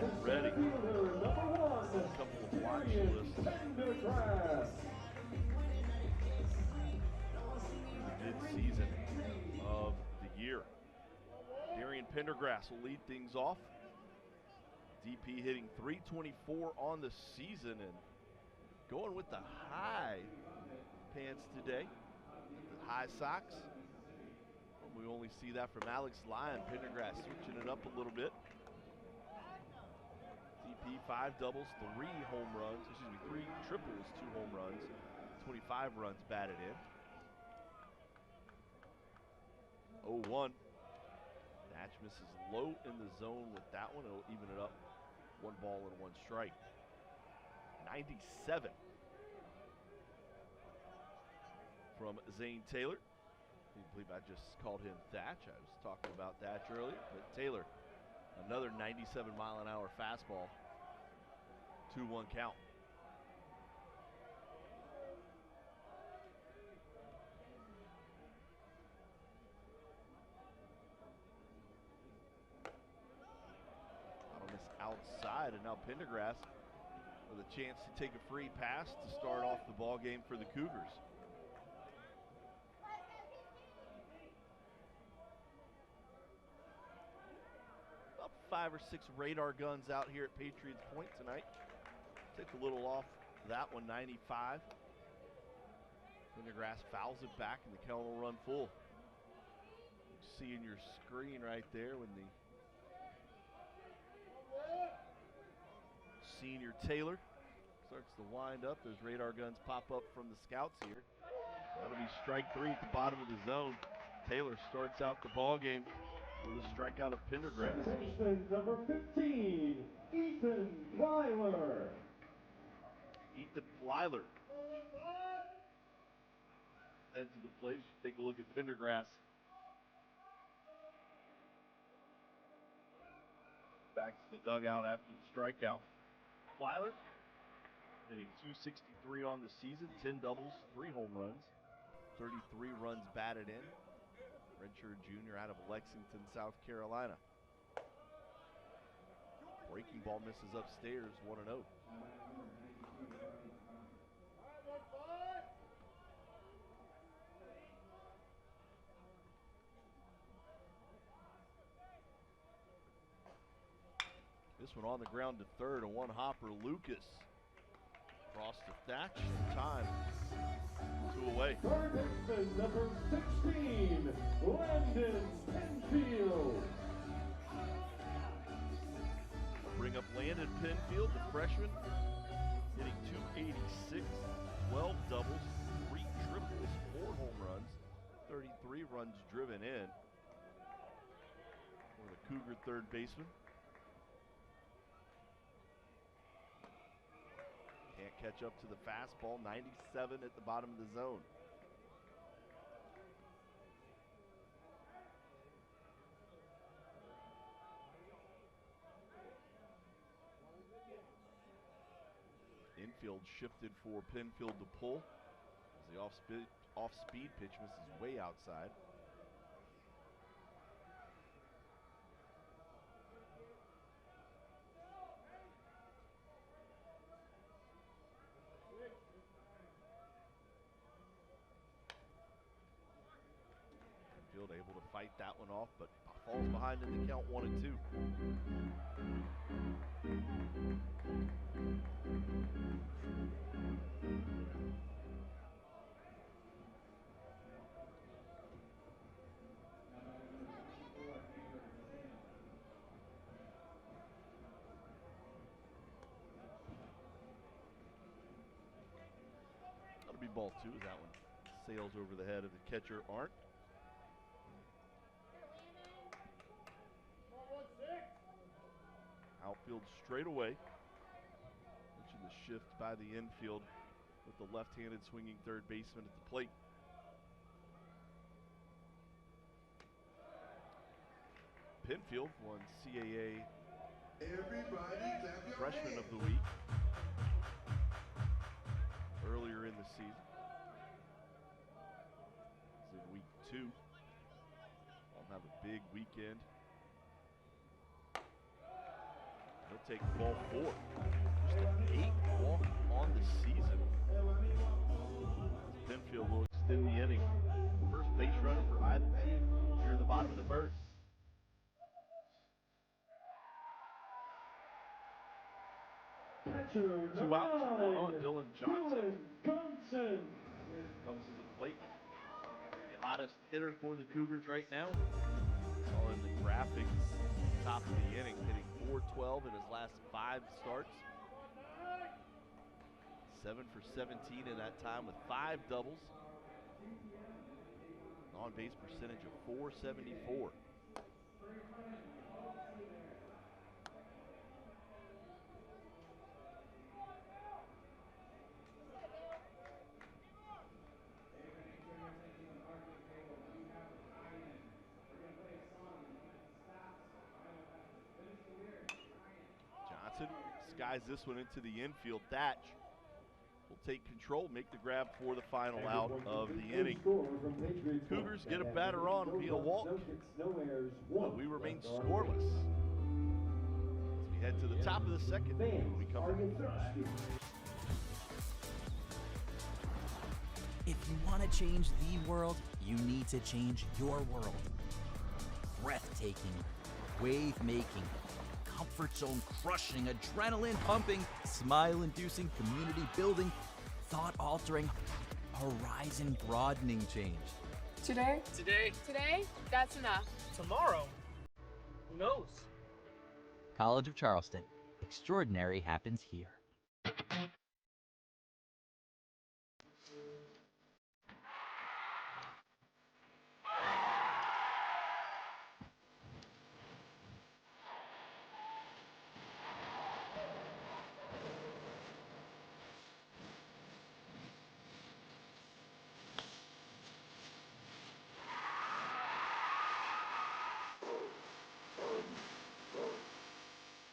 already a couple of watch lists. Mid-season of the year. Darian Pendergrass will lead things off. DP hitting .324 on the season and going with the high pants today, the high socks. We only see that from Alex Lyon. Pendergrass switching it up a little bit. DP 5 doubles, 3 home runs, 3 triples, 2 home runs, 25 runs batted in. 0-1. Natch misses low in the zone with that one. It'll even it up. 1 ball and 1 strike. 97 from Zane Taylor. I believe I just called him Thatch. I was talking about Thatch earlier, but Taylor, another 97-mile-an-hour fastball. 2-1 count. On this outside, and now Pendergrass with a chance to take a free pass to start off the ball game for the Cougars. About 5 or 6 radar guns out here at Patriots Point tonight. Take a little off that one, 95. Pendergrass fouls it back and the count will run full. Seeing your screen right there when the senior Taylor starts to wind up. Those radar guns pop up from the scouts here. That'll be strike 3 at the bottom of the zone. Taylor starts out the ball game with a strikeout of Pendergrass. Number 15, Ethan Weiler. Ethan Weiler. Head to the plate. Take a look at Pendergrass. Back to the dugout after the strikeout. Weiler hitting .263 on the season, 10 doubles, 3 home runs, 33 runs batted in. Redshirt junior out of Lexington, South Carolina. Breaking ball misses upstairs, 1-0. This one on the ground to third, a one-hopper. Lucas across to Thatch. Time. 2 away. Third baseman, number 16, Landon Penfield. Bring up Landon Penfield, the freshman, hitting .286, 12 doubles, 3 triples, 4 home runs, 33 runs driven in for the Cougar third baseman. Can't catch up to the fastball, 97 at the bottom of the zone. Infield shifted for Penfield to pull as the off-speed pitch misses way outside. Penfield able to fight that one off, but falls behind in the count, 1-2. That'll be ball 2 as that one sails over the head of the catcher, Arndt. Outfield straight away. Mentioned the shift by the infield with the left-handed swinging third baseman at the plate. Penfield won CAA Freshman of the Week earlier in the season. It's in week 2. I'll have a big weekend. He'll take ball 4. Just an 8th walk on the season. Penfield will extend the inning. First base runner for either team here in the bottom of the first. Catcher 2 outs. On Dylan Johnson. Johnson. Comes to the plate. The hottest hitter for the Cougars right now. All in the graphic. Top of the inning, hitting .412 in his last 5 starts. 7 for 17 in that time with 5 doubles. On-base percentage of .474. Johnson skies this one into the infield. Thatch will take control, make the grab for the final out of the inning. Cougars get a batter on via walk, but we remain scoreless. As we head to the top of the second, we come back. If you want to change the world, you need to change your world. Breathtaking, wave-making, comfort zone crushing, adrenaline pumping, smile inducing, community building, thought altering, horizon broadening change. Today, that's enough. Tomorrow, who knows? College of Charleston. Extraordinary happens here.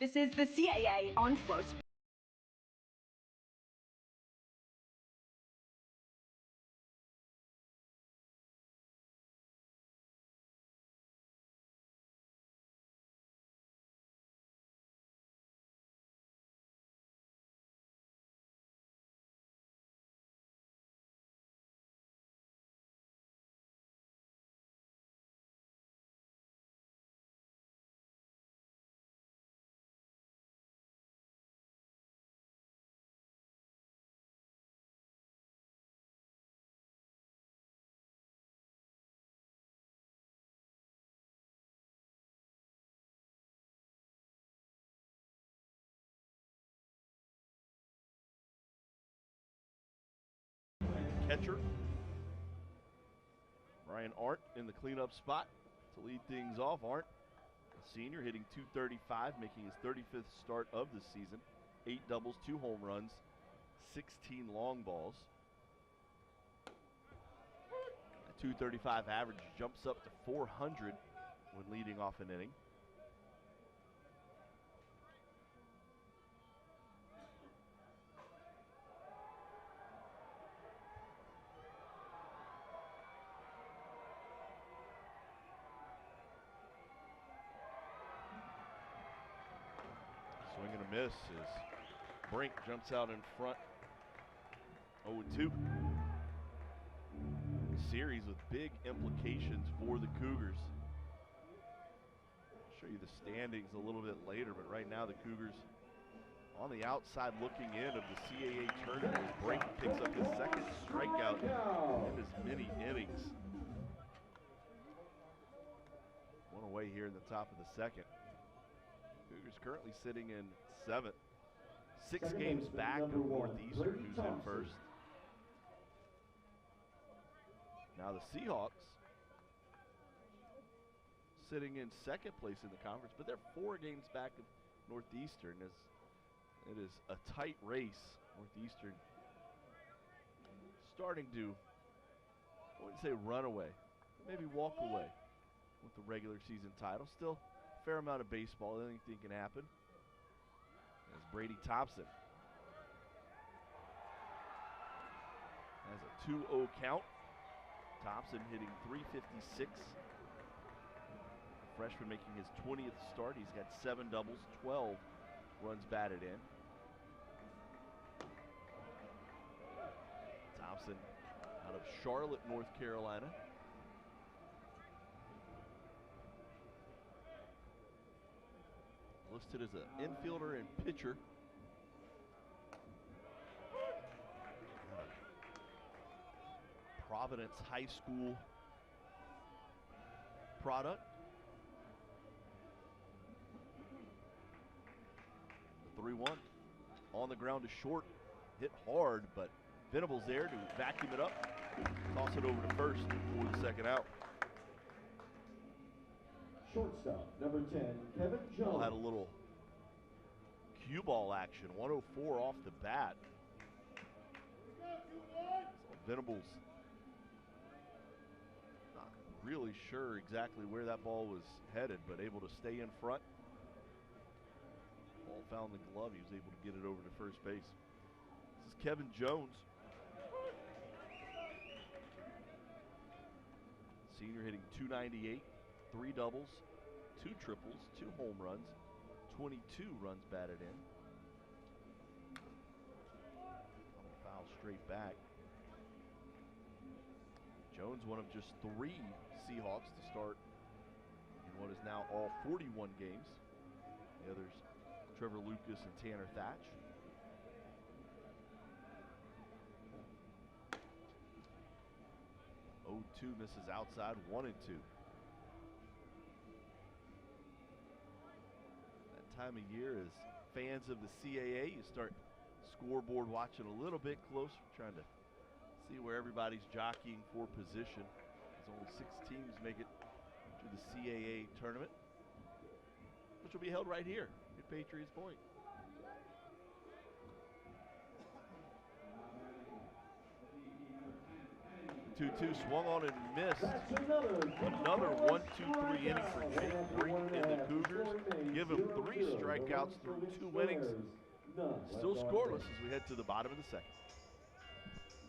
This is the CAA on FloBaseball. Catcher Brian Arndt in the cleanup spot to lead things off. Arndt, a senior, hitting .235, making his 35th start of the season. 8 doubles, 2 home runs, 16 long balls. A .235 average jumps up to 400 when leading off an inning. Swing and a miss as Brink jumps out in front. 0-2. Series with big implications for the Cougars. I'll show you the standings a little bit later, but right now the Cougars on the outside looking in of the CAA tournament as Brink picks up his 2nd strikeout in as many innings. One away here in the top of the 2nd. Cougars currently sitting in 7th. 6 games back of Northeastern, who's in first. Now the Seahawks sitting in 2nd place in the conference, but they're 4 games back of Northeastern as it is a tight race. Northeastern starting to, I wouldn't say run away, but maybe walk away with the regular season title. Still a fair amount of baseball, anything can happen. As Brady Thompson has a 2-0 count. Thompson hitting .356. Freshman making his 20th start. He's got 7 doubles, 12 runs batted in. Thompson out of Charlotte, North Carolina. Listed as an infielder and pitcher. Providence High School product. The 3-1 on the ground to short, hit hard, but Venables there to vacuum it up, toss it over to first for the second out. Shortstop, number 10, Kevin Ball Jones. had a little cue ball action, 104 off the bat. So Venables not really sure exactly where that ball was headed, but able to stay in front. Ball found the glove, he was able to get it over to first base. This is Kevin Jones. Senior hitting .298, 3 doubles, 2 triples, 2 home runs, 22 runs batted in. Foul straight back. Jones, one of just 3 Seahawks to start in what is now all 41 games. The others, Trevor Lucas and Tanner Thatch. 0-2 misses outside, 1-2. That time of year, as fans of the CAA, you start scoreboard watching a little bit closer, trying to see where everybody's jockeying for position. As only 6 teams make it to the CAA tournament, which will be held right here at Patriots Point. 2-2 swung on and missed. Another 1-2-3 inning for Jake Brink and the Cougars. Give him 3 strikeouts through 2 innings. Still scoreless as we head to the bottom of the second.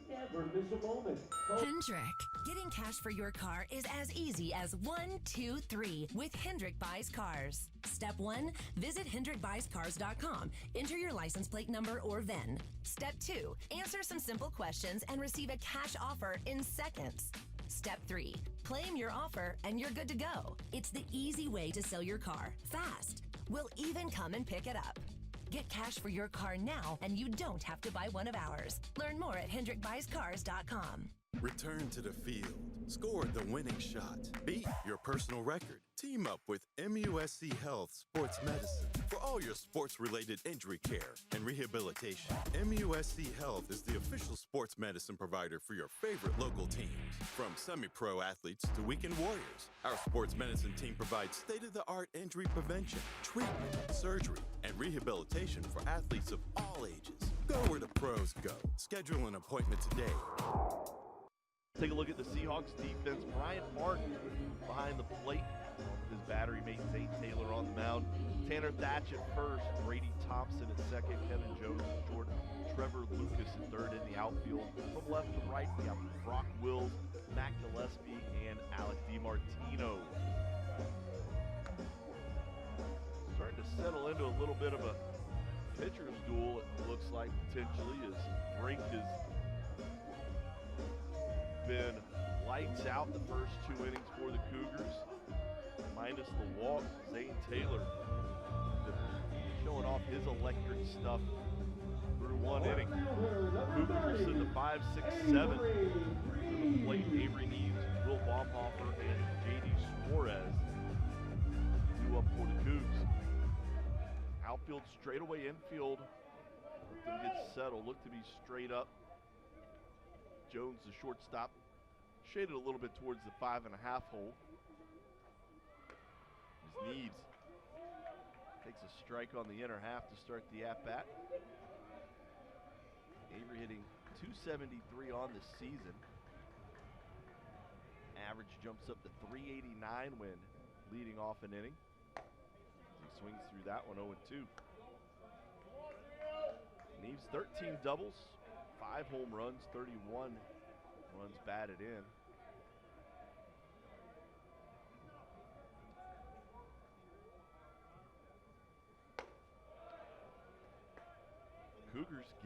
Never miss a moment. Hendrick. Getting cash for your car is as easy as 1, 2, 3 with Hendrick Buys Cars. Step 1, visit HendrickBuysCars.com. Enter your license plate number or VIN. Step 2, answer some simple questions and receive a cash offer in seconds. Step 3, claim your offer and you're good to go. It's the easy way to sell your car fast. We'll even come and pick it up. Get cash for your car now, and you don't have to buy one of ours. Learn more at HendrickBuysCars.com. Return to the field. Score the winning shot. Beat your personal record. Team up with MUSC Health Sports Medicine for all your sports-related injury care and rehabilitation. MUSC Health is the official sports medicine provider for your favorite local teams. From semi-pro athletes to weekend warriors, our sports medicine team provides state-of-the-art injury prevention, treatment, surgery, and rehabilitation for athletes of all ages. Go where the pros go. Schedule an appointment today. Take a look at the Seahawks defense. Bryant Martin behind the plate. His battery mate Zane Taylor on the mound. Tanner Thatch at first. Brady Thompson at second. Kevin Jones at short. Trevor Lucas at third in the outfield. From left to right, we have Brock Wills, Mac Gillespie, and Alec DiMartino. Starting to settle into a little bit of a pitcher's duel, it looks like, potentially, as Brink has been lights out the first 2 innings for the Cougars, minus the walk. Zane Taylor showing off his electric stuff through 1 inning. Cougars in the 5, 6, 7 to the plate. Avery Neves, Will Baumhofer, and J.D. Suarez due up for the Cougs. Outfield straightaway, infield let them get settled, look to be straight up. Jones, the shortstop, shaded a little bit towards the 5.5 hole. As Neves takes a strike on the inner half to start the at-bat. Avery hitting .273 on the season. Average jumps up to .389 when leading off an inning. He swings through that one, 0-2. Neves 13 doubles, 5 home runs, 31 runs batted in.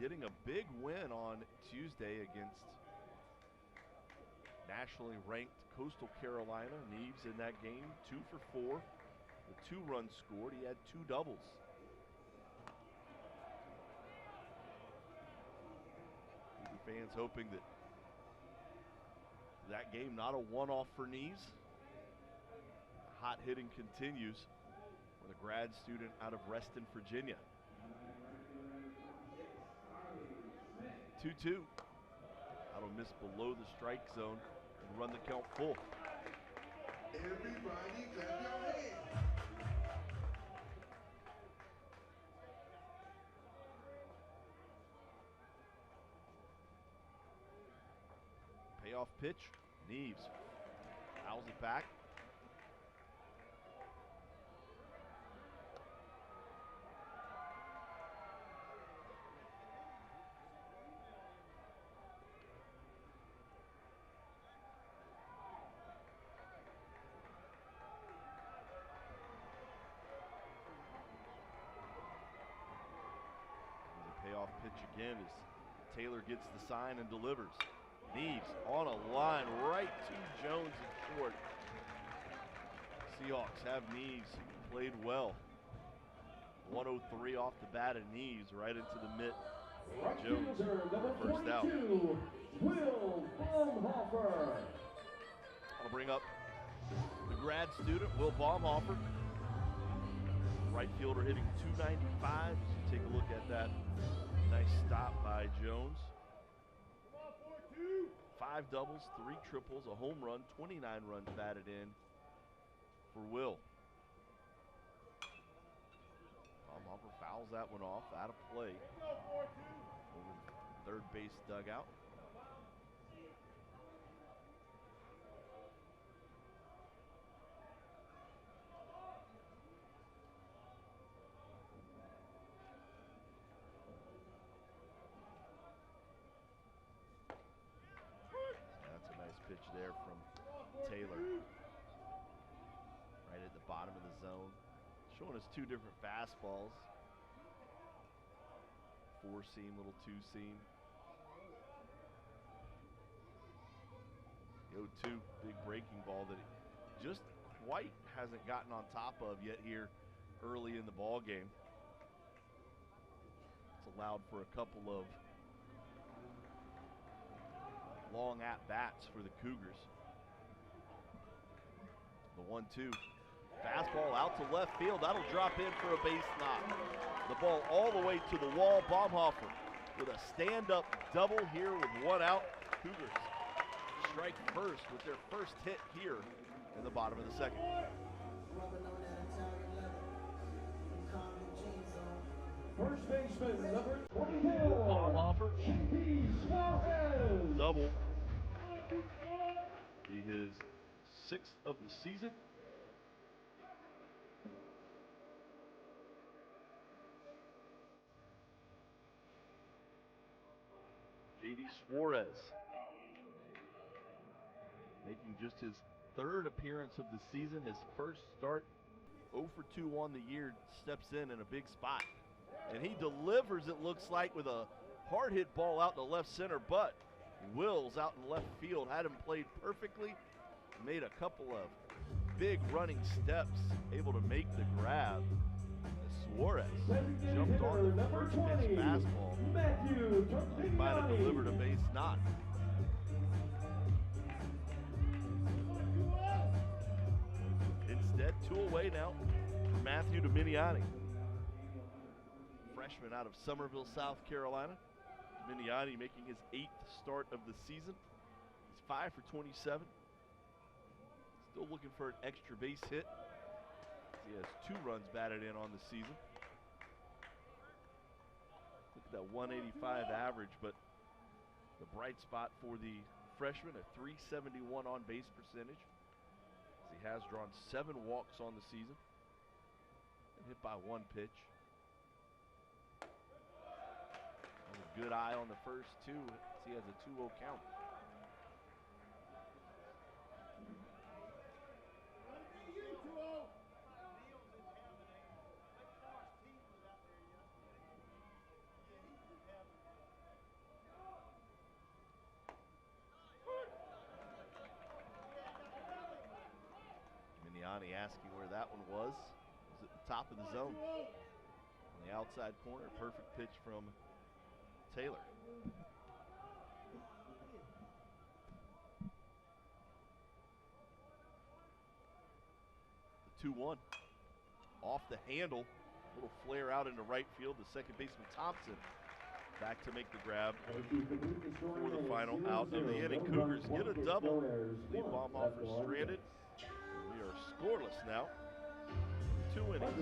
getting a big win on Tuesday against nationally ranked Coastal Carolina. Neves in that game, 2 for 4 with 2 runs scored. He had 2 doubles. Cougar fans hoping that game not a one-off for Neves. Hot hitting continues with a grad student out of Reston, Virginia. 2-2. That'll miss below the strike zone and run the count full. Everybody clap your hands. Payoff pitch. Neves fouls it back. Payoff pitch again as Taylor gets the sign and delivers. Neves on a line right to Jones and short. Seahawks have Neves played well. 103 off the bat of Neves right into the mitt. Jones first out. Will Baumhofer. I'll bring up the grad student, Will Baumhofer. Right fielder hitting 295. So take a look at that. Nice stop by Jones. 5 doubles, 3 triples, a home run, 29 runs batted in for Will. Baumhofer fouls that one off, out of play. Over the third base dugout. Pitch there from Taylor. Right at the bottom of the zone. Showing us 2 different fastballs. 4-seam, little 2-seam. The 0-2, big breaking ball that he just quite hasn't gotten on top of yet here early in the ball game. It's allowed for a couple of long at-bats for the Cougars. The 1-2. Fastball out to left field. That'll drop in for a base knock. The ball all the way to the wall. Baumhofer with a stand-up double here with 1 out. Cougars strike first with their first hit here in the bottom of the second. First baseman, number 24. Baumhofer. Suarez. Double. Be his 6th of the season. J.D. Suarez making just his 3rd appearance of the season, his first start. 0 for 2 on the year, steps in a big spot. And he delivers, it looks like, with a hard hit ball out in the left center, but Wills out in left field had him played perfectly, made a couple of big running steps, able to make the grab. Suarez jumped on the first pitch fastball. He might have delivered a base knock. Instead, 2 away now for Matthew Dominiani. Freshman out of Summerville, South Carolina. Dominiani making his 8th start of the season. He's 5 for 27. Still looking for an extra base hit. He has 2 runs batted in on the season. Look at that 185 average, but the bright spot for the freshman, a 371 on base percentage. He has drawn 7 walks on the season and hit by 1 pitch. A good eye on the first 2. He has a 2-0 count. Johnny asking where that one was. It was at the top of the zone. On the outside corner, perfect pitch from Taylor. The 2-1. Off the handle. Little flare out into right field. The second baseman Thompson back to make the grab for the final out of the inning. Cougars get a double. Lee Baumhofer stranded. We are scoreless now. 2 innings.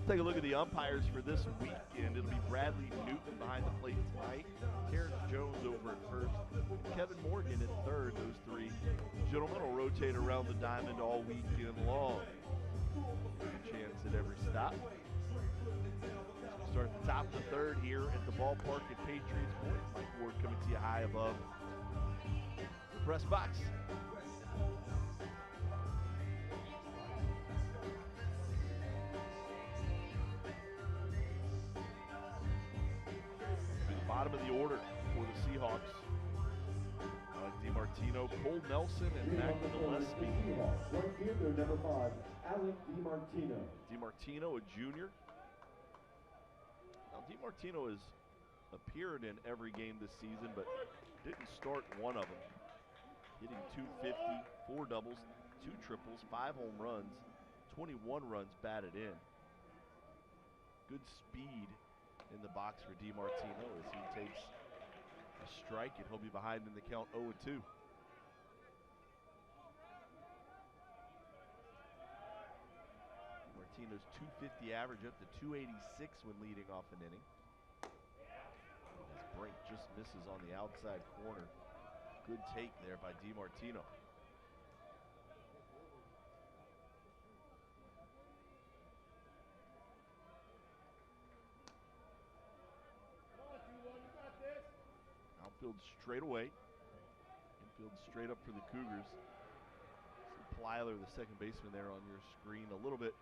Take a look at the umpires for this weekend. It'll be Bradley Newton behind the plate tonight, Terrence Jones over at first, Kevin Morgan at third. Those three gentlemen will rotate around the diamond all weekend long. Good chance at every stop. Start at the top of the third here at the ballpark at Patriots Point. Mike Ward coming to you high above the press box. Bottom of the order for the Seahawks. DiMartino, Cole Nelson, and Mac Gillespie. Right here, they're number 5, Alec DiMartino. DiMartino, a junior. Now, DiMartino has appeared in every game this season, but didn't start one of them. Hitting .250, 4 doubles, 2 triples, 5 home runs, 21 runs batted in. Good speed in the box for DiMartino as he takes a strike, and he'll be behind in the count 0-2. DiMartino's .250 average up to .286 when leading off an inning. As Brink just misses on the outside corner. Good take there by DiMartino. Outfield straight away. Infield straight up for the Cougars. See Plyler, the second baseman, there on your screen, a little bit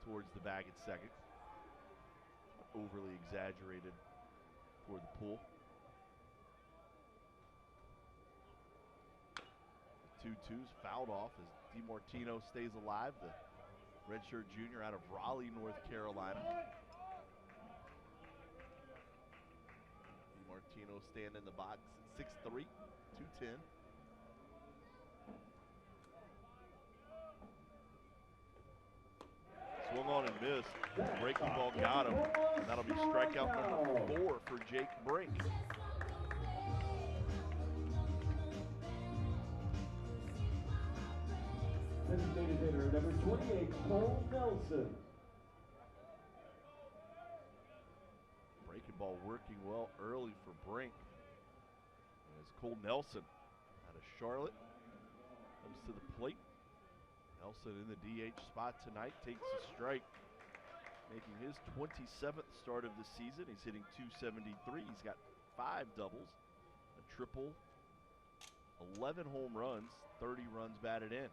towards the bag at second. Overly exaggerated for the pull. 2-2's fouled off as DiMartino stays alive, the redshirt junior out of Raleigh, North Carolina. DiMartino staying in the box at 6'3", 210. Swung on and missed. Breaking ball got him. And that'll be strikeout number 4 for Jake Brink. Designated hitter number 28, Cole Nelson. Breaking ball working well early for Brink. As Cole Nelson out of Charlotte comes to the plate. Nelson in the DH spot tonight takes a strike, making his 27th start of the season. He's hitting .273. He's got 5 doubles, a triple, 11 home runs, 30 runs batted in.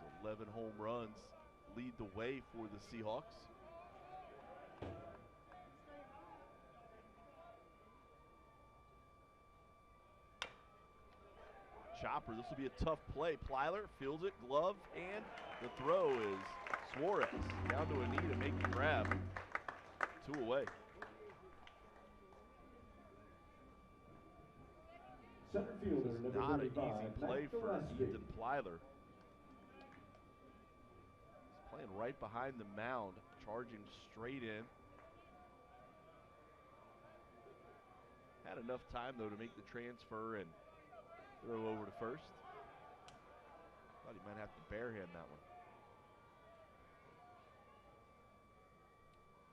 Those 11 home runs lead the way for the Seahawks. Chopper, this will be a tough play. Plyler fields it, glove, and the throw is Suarez down to a knee to make the grab. 2 away. Center fielder, This is number not an 35, easy play Matt for Gillespie. Ethan Plyler. He's playing right behind the mound, charging straight in. Had enough time, though, to make the transfer and throw over to first. Thought he might have to barehand that one.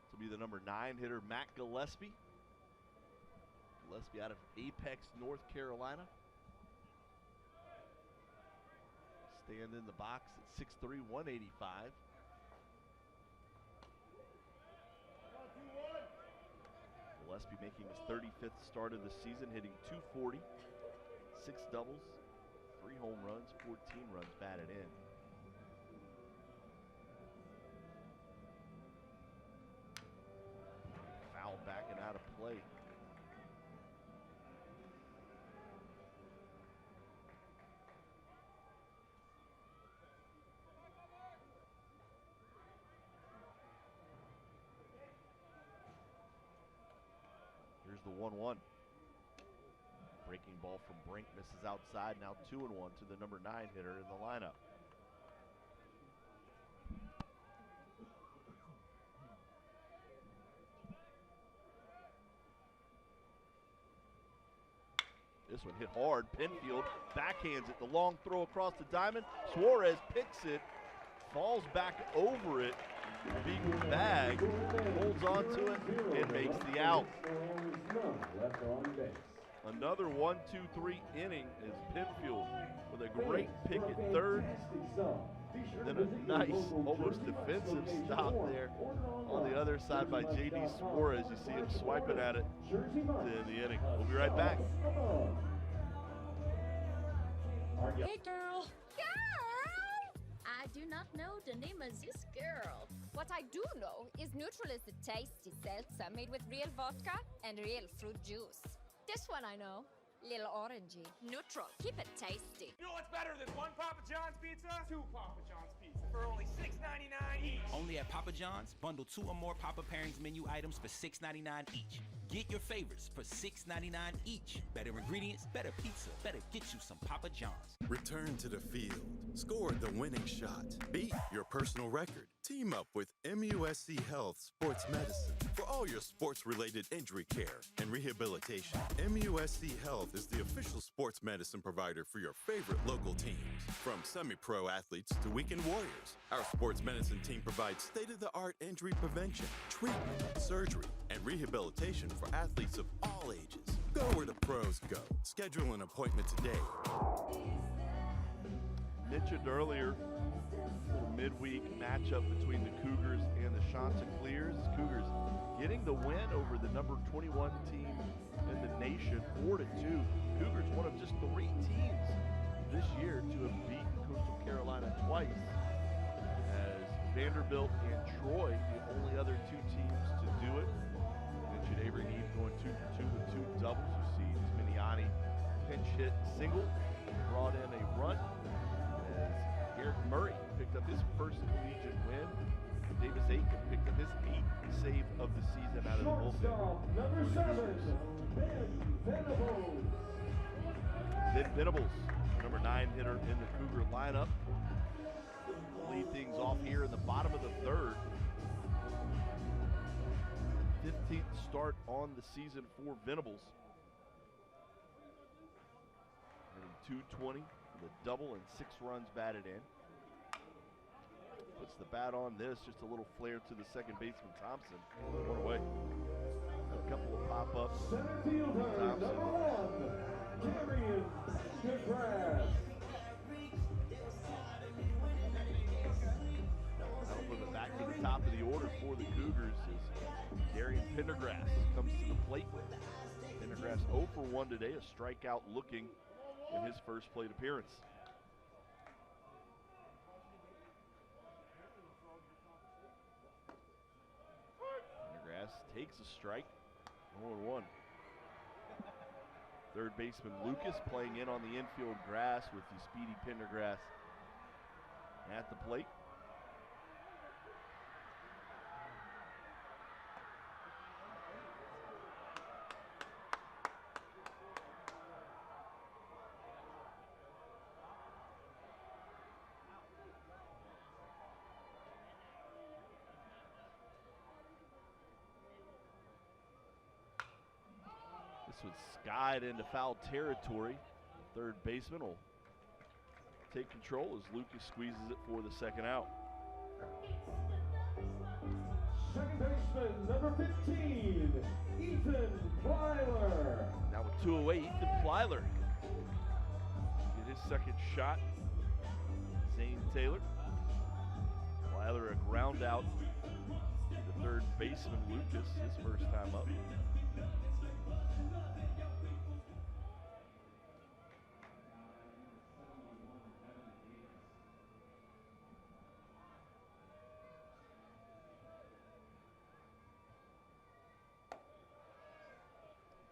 This will be the number 9 hitter, Matt Gillespie. Gillespie out of Apex, North Carolina. Stand in the box at 6'3", 185. Gillespie making his 35th start of the season, hitting .240, 6 doubles, 3 home runs, 14 runs batted in. Foul backing out of play. Here's the 1-1. Breaking ball from Brink misses outside. Now 2-1 to the number 9 hitter in the lineup. This one hit hard. Penfield backhands it. The long throw across the diamond. Suarez picks it, falls back over it. Big bag, holds on to it, and makes the out. Another 1-2-3 inning is Penfield with a great pick at third. Then a nice, almost defensive stop there on the other side by J.D. Suarez. You see him swiping at it to end the inning. We'll be right back. Hey, girl. Girl! I do not know the name of this girl. What I do know is Neutral is a tasty seltzer made with real vodka and real fruit juice. This one I know. Little orangey. Neutral. Keep it tasty. You know what's better than 1 Papa John's pizza? 2 Papa John's pizza for only $6.99 each. Only at Papa John's, bundle 2 or more Papa Pairings menu items for $6.99 each. Get your favorites for $6.99 each. Better ingredients, better pizza, better get you some Papa John's. Return to the field. Score the winning shot. Beat your personal record. Team up with MUSC Health Sports Medicine for all your sports-related injury care and rehabilitation. MUSC Health is the official sports medicine provider for your favorite local teams. From semi-pro athletes to weekend warriors, our sports medicine team provides state-of-the-art injury prevention, treatment, surgery, and rehabilitation for athletes of all ages. Go where the pros go. Schedule an appointment today. Mentioned earlier, little midweek matchup between the Cougars and the Chanticleers. Cougars getting the win over the number 21 team in the nation, 4-2. Cougars one of just 3 teams this year to have beaten Coastal Carolina twice, as Vanderbilt and Troy, the only other 2 teams to do it. Mentioned Avery Neves going 2 for 2 with 2 doubles. You see Miniani pinch hit single, brought in a run. Eric Murray picked up his first collegiate win. Davis Aiken picked up his 8th save of the season out of the bullpen. Number 7, Ben Venables. Ben Venables, number 9 hitter in the Cougar lineup. Lead things off here in the bottom of the 3rd. 15th start on the season for Venables. Hitting .220. The double and 6 runs batted in. Puts the bat on this, just a little flare to the second baseman Thompson. One away. Had a couple of pop-ups. Center fielder, number 1, Darian Pendergrass. That'll put it back to the top of the order for the Cougars as Darian Pendergrass comes to the plate. Pendergrass 0 for 1 today, a strikeout looking in his first plate appearance. Pendergrass takes a strike, 0-1. Third baseman Lucas playing in on the infield grass with the speedy Pendergrass at the plate. This was skied into foul territory. Third baseman will take control as Lucas squeezes it for the second out. Second baseman, number 15, Ethan Plyler. Now with 2 away, Ethan Plyler get his second shot. Zane Taylor. Plyler a ground out to the third baseman, Lucas, his first time up.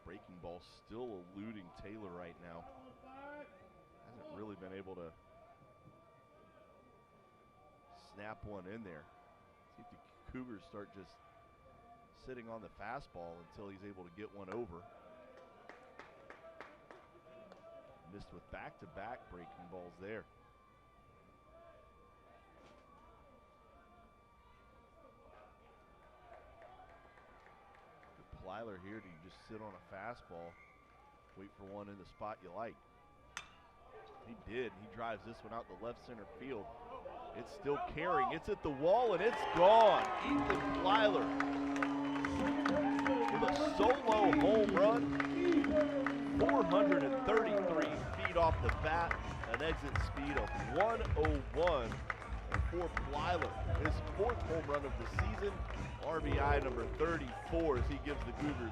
Breaking ball still eluding Taylor right now. Hasn't really been able to snap one in there. See if the Cougars start just sitting on the fastball until he's able to get one over. Missed with back-to-back breaking balls there. Plyler here to just sit on a fastball, wait for one in the spot you like. He did. He drives this one out the left center field. It's still carrying. It's at the wall and it's gone. Ethan Plyler with a solo home run. 433 feet off the bat. An exit speed of 101 for Plyler. His 4th home run of the season. RBI number 34 as he gives the Cougars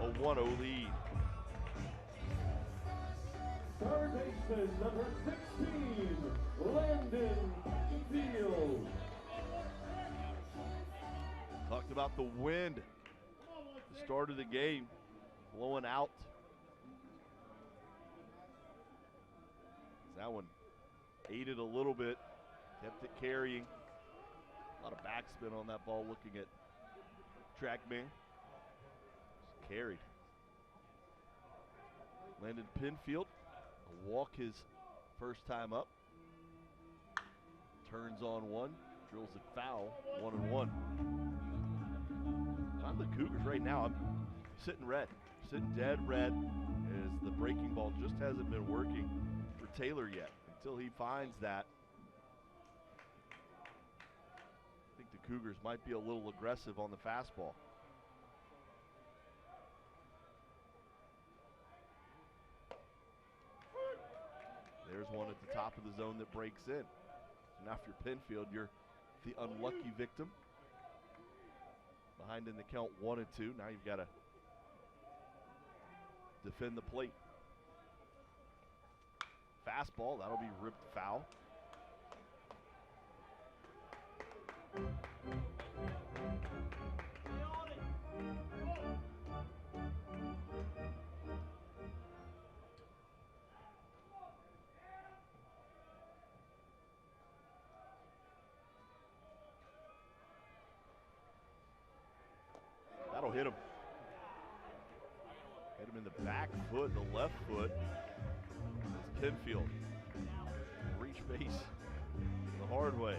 a 1-0 lead. Third baseman, number 16, Landon Field. Talked about the wind. The start of the game, blowing out. That one aided a little bit, kept it carrying. A lot of backspin on that ball looking at TrackMan. Just carried. Landon Pinfield, a walk his first time up. Turns on one, drills it foul, 1-1. On the Cougars right now, I'm sitting red, sitting dead red as the breaking ball just hasn't been working for Taylor yet. Until he finds that, I think the Cougars might be a little aggressive on the fastball. There's one at the top of the zone that breaks in. So now if you're Pinfield, you're the unlucky victim. Behind in the count 1-2. Now you've got to defend the plate. Fastball, that'll be ripped foul. That'll hit him. Hit him in the back foot, the left foot. It's Pinfield. Reach base the hard way.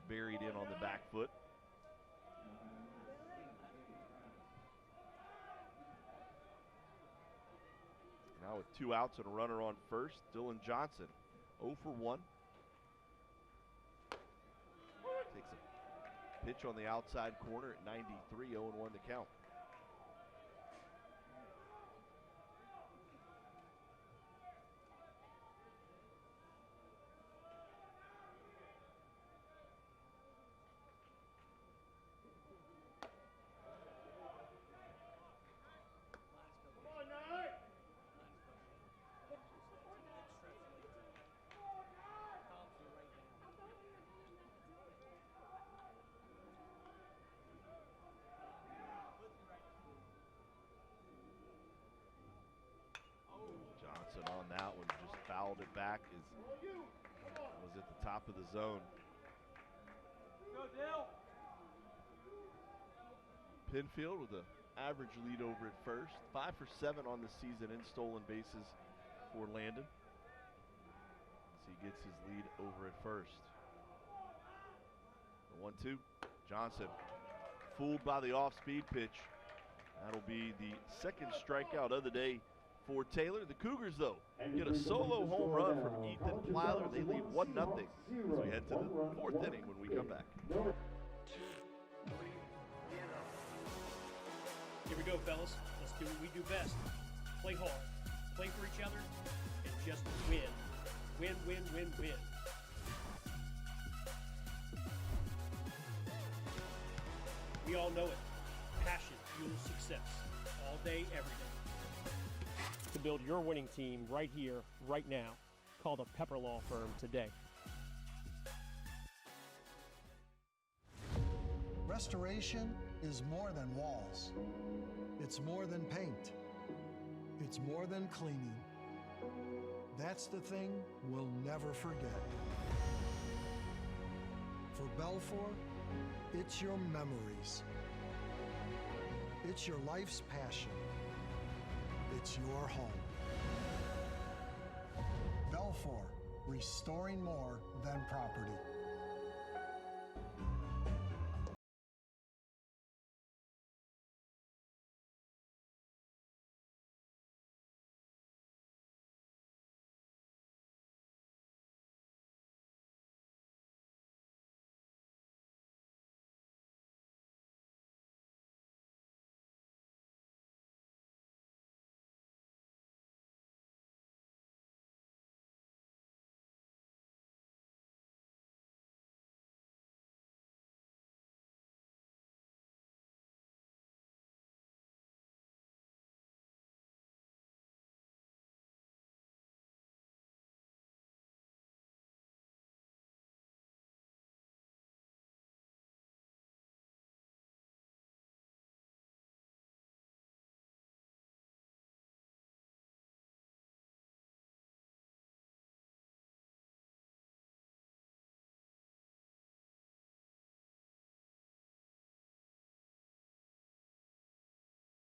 Buried in on the back foot. Now with 2 outs and a runner on first, Dylan Johnson 0 for 1. Takes a pitch on the outside corner at 93, 0-1 to count. On that one, just fouled it back. Was at the top of the zone. Pinfield with an average lead over at first. 5 for 7 on the season in stolen bases for Landon. As he gets his lead over at first. The 1-2. Johnson fooled by the off-speed pitch. That'll be the second strikeout of the day for Taylor. The Cougars, though, get a solo home run from Ethan Plyler. They lead 1-0 as we head to the 4th inning when we come back. Here we go, fellas. Let's do what we do best. Play hard, play for each other, and just win. Win, win, win, win. We all know it. Passion fuels success. All day, every day. To build your winning team right here, right now, call the Pepper Law Firm today. Restoration is more than walls. It's more than paint. It's more than cleaning. That's the thing we'll never forget. For Belfour, it's your memories. It's your life's passion. It's your home. Belfour, restoring more than property.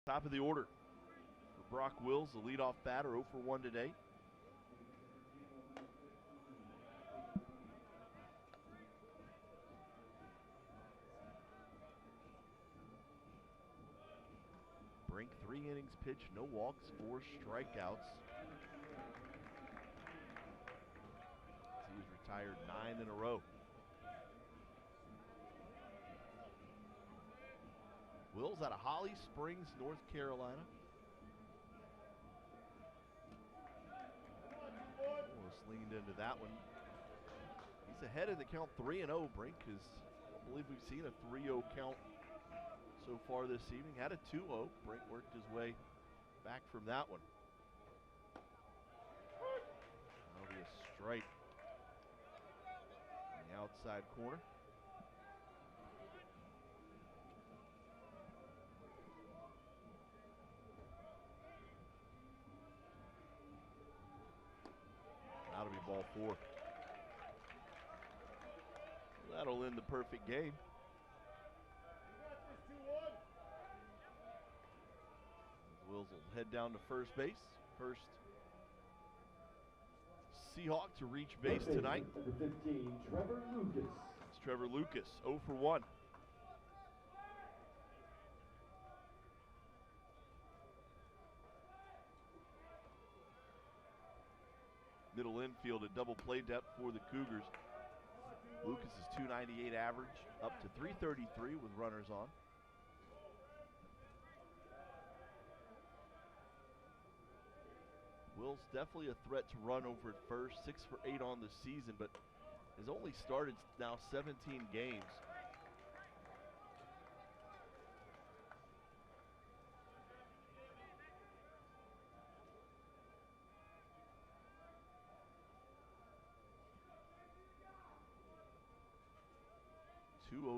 Top of the order for Brock Wills, the leadoff batter, 0 for 1 today. Brink, 3 innings pitched, no walks, 4 strikeouts. He's retired 9 in a row. Wills out of Holly Springs, North Carolina. Almost leaned into that one. He's ahead in the count 3-0. Brink is, I believe we've seen a 3-0 count so far this evening. Had a 2-0. Brink worked his way back from that one. That'll be a strike in the outside corner. That'll be ball 4. That'll end the perfect game. Wills will head down to first base. First Seahawk to reach base tonight. Number 15, Trevor Lucas. It's Trevor Lucas, 0 for 1. Middle infield at double play depth for the Cougars. Lucas is .298 average, up to .333 with runners on. Will's definitely a threat to run over at first, 6 for 8 on the season, but has only started now 17 games.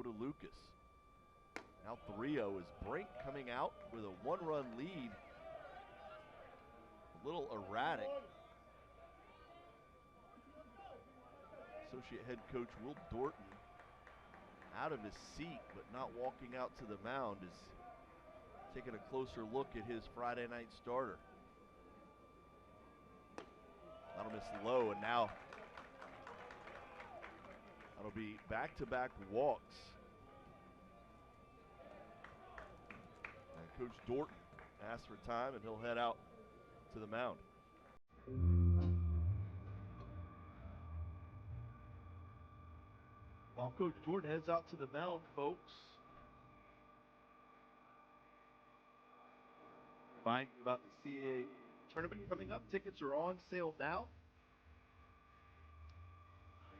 To Lucas. Now 3-0 is Brink coming out with a 1-run lead. A little erratic. Associate head coach Will Dorton out of his seat, but not walking out to the mound, is taking a closer look at his Friday night starter. That'll miss low, and now that'll be back-to-back walks. And Coach Dorton asks for time, and he'll head out to the mound. While Coach Dorton heads out to the mound, folks, remind you about the CAA tournament coming up. Tickets are on sale now.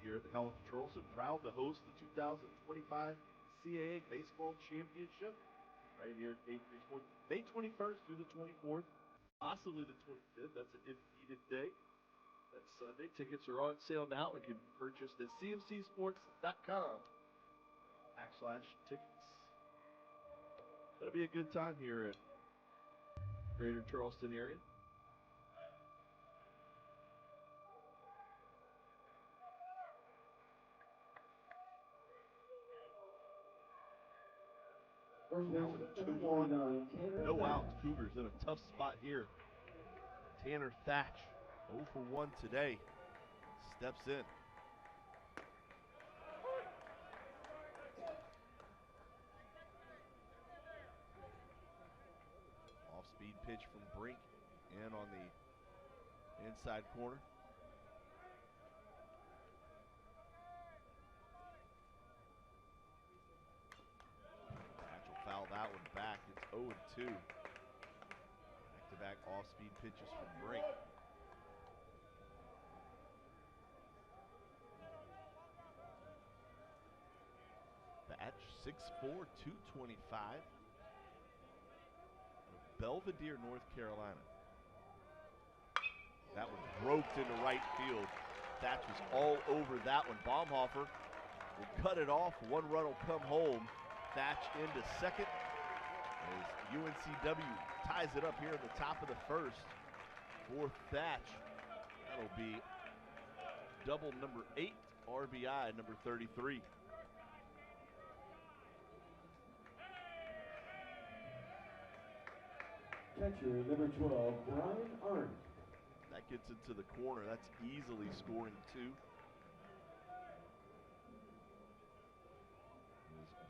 Here at the College of Charleston, proud to host the 2025 CAA Baseball Championship right here at May 21st through the 24th, possibly the 25th. That's an if-needed day. That's Sunday. Tickets are on sale now and can be purchased at cmcsports.com/tickets. That'll be a good time here at Greater Charleston area. Now with a 2-1, no outs. Cougars in a tough spot here. Tanner Thatch, 0 for 1 today, steps in. Off-speed pitch from Brink in on the inside corner. Foul that one back. It's 0-2. Back-to-back off-speed pitches from Brink. Batch 6'4", 225. Belvedere, North Carolina. That was roped into right field. Thatch was all over that one. Baumhofer will cut it off. One run will come home. Thatch into second as UNCW ties it up here at the top of the first for Thatch. That'll be double number 8, RBI number 33. Catcher number 12, Brian Arndt. That gets into the corner. That's easily scoring 2.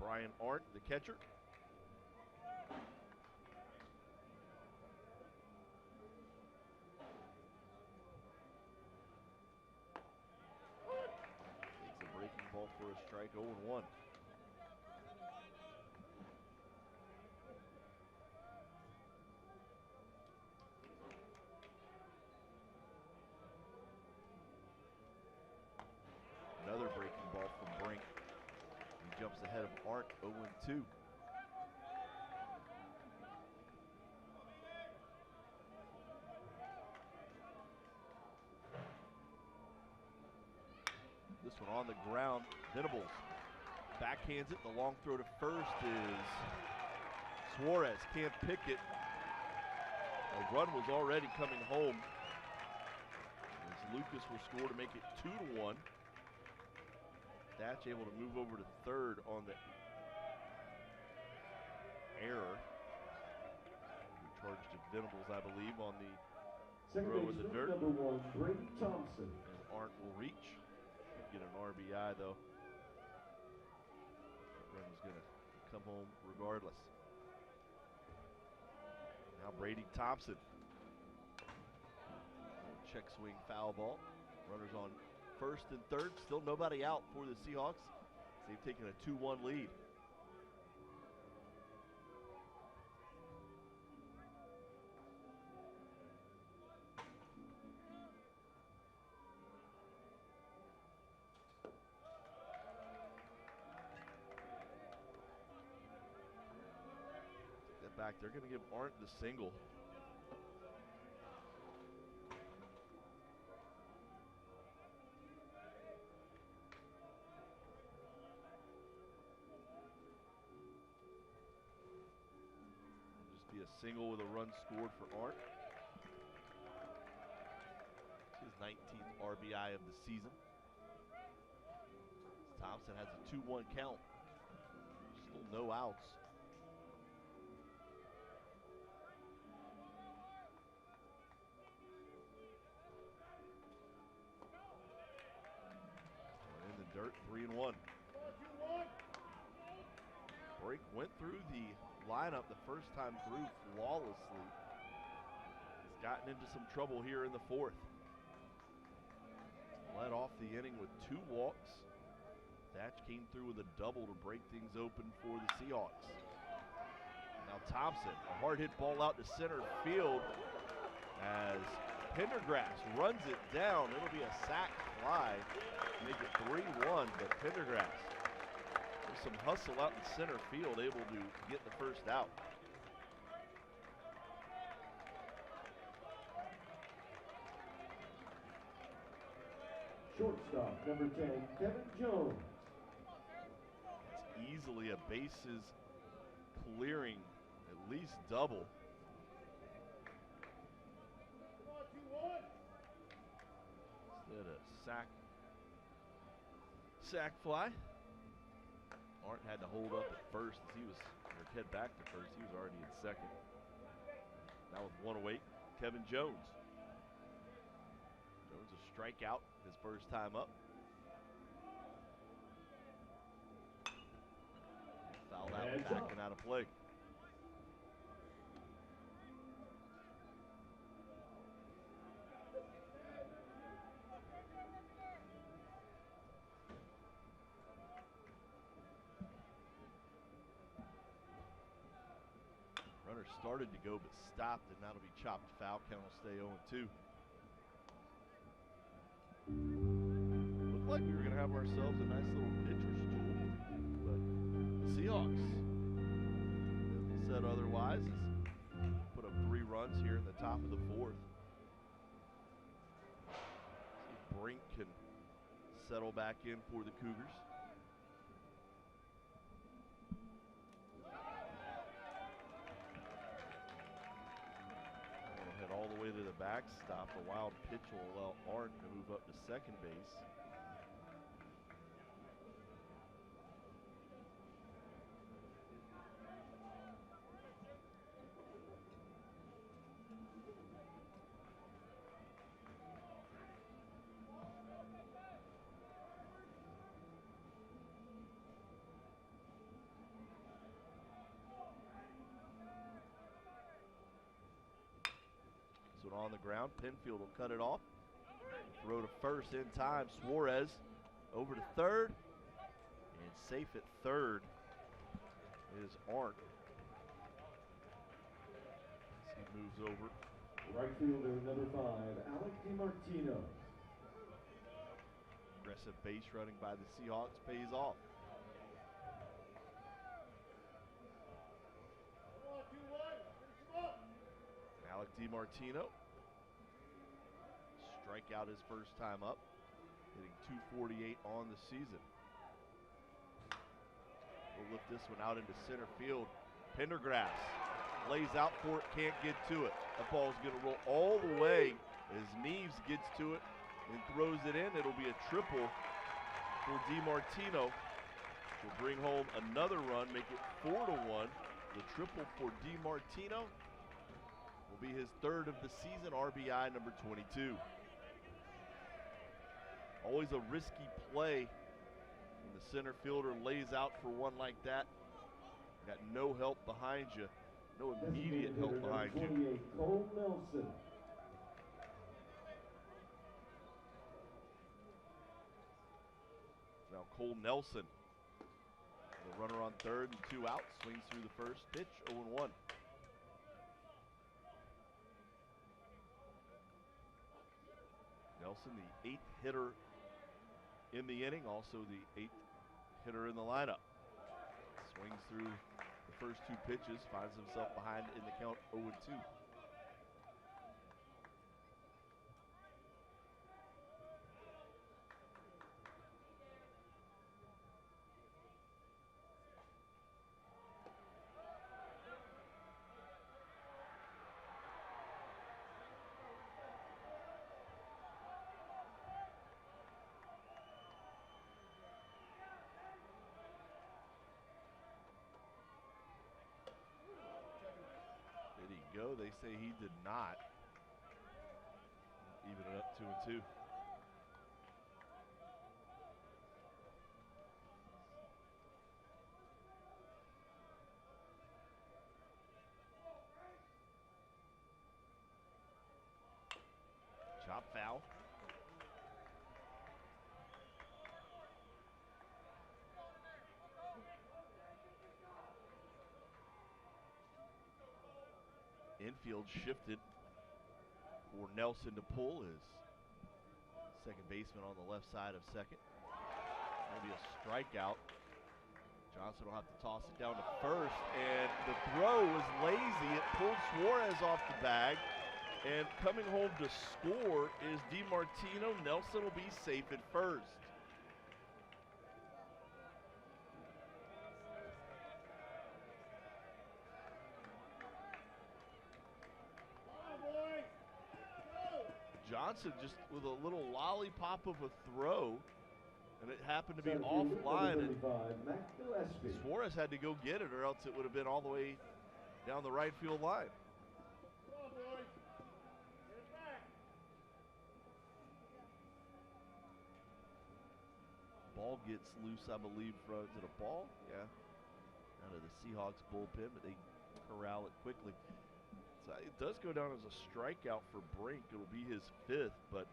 Brian Arndt, the catcher. Takes a breaking ball for a strike, 0-1. Another breaking ball from Brink. Jumps ahead of Arndt, 0-2. This one on the ground. Venables backhands it. The long throw to first is Suarez. Can't pick it. A run was already coming home as Lucas will score to make it 2-1. Thatch able to move over to third on the error. Charged to Venables, I believe, on the throw in the dirt. Number 1, Brady Thompson. And Arndt will reach. Get an RBI though. That run was gonna come home regardless. Now Brady Thompson. Check swing foul ball. Runners on first and third, still nobody out for the Seahawks. They've taken a 2-1 lead. Take that back. They're going to give Arndt the single. Be a single with a run scored for Arndt. It's his 19th RBI of the season. Thompson has a 2-1 count no outs. In the dirt, 3-1. Break went through the lineup the first time through flawlessly. He's gotten into some trouble here in the fourth. Led off the inning with 2 walks. Thatch came through with a double to break things open for the Seahawks. Now Thompson, a hard hit ball out to center field as Pendergrass runs it down. It'll be a sac fly, make it 3-1, but Pendergrass with some hustle out in center field, able to get the first out. Shortstop, number 10, Kevin Jones. It's easily a bases clearing, at least double. Instead of sac fly. Arndt had to hold up at first as he was, or head back to first. He was already in second. Now with 1 away, Kevin Jones. Jones a strikeout his first time up. Fouled out, backing out of play. Runner started to go but stopped, and that'll be chopped foul. Count will stay 0-2. Looked like we were going to have ourselves a nice little pitcher's duel, but the Seahawks said otherwise. Put up 3 runs here in the top of the fourth. See if Brink can settle back in for the Cougars. Head all the way to the backstop. A wild pitch will allow Arndt to move up to second base. On the ground, Penfield will cut it off. Throw to first in time. Suarez over to third, and safe at third is Arndt. As he moves over. Right fielder number 5, Alec DiMartino. Aggressive base running by the Seahawks pays off. Alec DiMartino. Strikeout his first time up, hitting .248 on the season. We'll lift this one out into center field. Pendergrass lays out for it, can't get to it. That ball's going to roll all the way as Neves gets to it and throws it in. It'll be a triple for DiMartino. Will bring home another run, make it 4-1. The triple for DiMartino will be his 3rd of the season, RBI number 22. Always a risky play when the center fielder lays out for one like that. Got no help behind you, no immediate help behind you. Cole Nelson. Now Cole Nelson, the runner on third and 2 outs, swings through the first pitch, 0-1. Nelson, the 8th hitter in the inning, also the 8th hitter in the lineup. Swings through the first 2 pitches, finds himself behind in the count 0-2. go. They say he did not. Even it up 2-2. Chop foul. Infield shifted for Nelson to pull his second baseman on the left side of second. Maybe a strikeout. Johnson will have to toss it down to first, and the throw was lazy. It pulled Suarez off the bag, and coming home to score is DiMartino. Nelson will be safe at first. Johnson just with a little lollipop of a throw, and it happened to be offline, and Suarez had to go get it, or else it would have been all the way down the right field line. Ball gets loose, I believe, from is it a ball? Yeah. Out of the Seahawks bullpen, but they corral it quickly. So it does go down as a strikeout for Brink. It'll be his 5th, but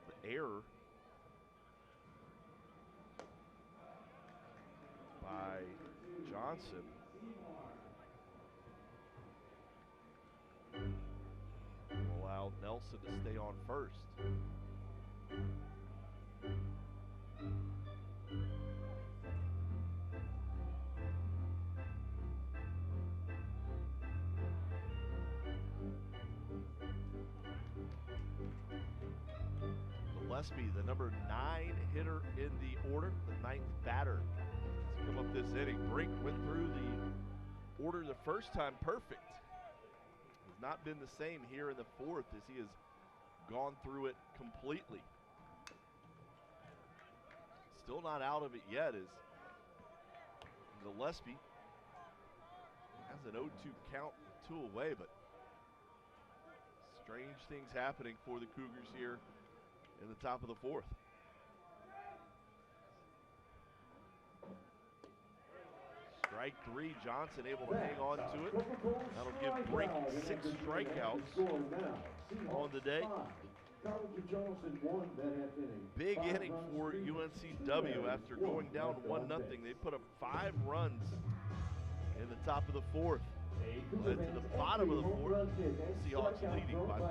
the error by Johnson allowed Nelson to stay on first. Gillespie, the number 9 hitter in the order, the 9th batter to come up this inning. Brink went through the order the first time perfect. Has not been the same here in the 4th as he has gone through it completely. Still not out of it yet as Gillespie has an 0-2 count, 2 away, but strange things happening for the Cougars here in the top of the 4th. Strike 3, Johnson able to hang on to it. That'll give Brink 6 strikeouts on the day. Big inning for UNCW after going down 1-0. They put up 5 runs in the top of the 4th. Led to the bottom of the 4th. Seahawks leading by 4.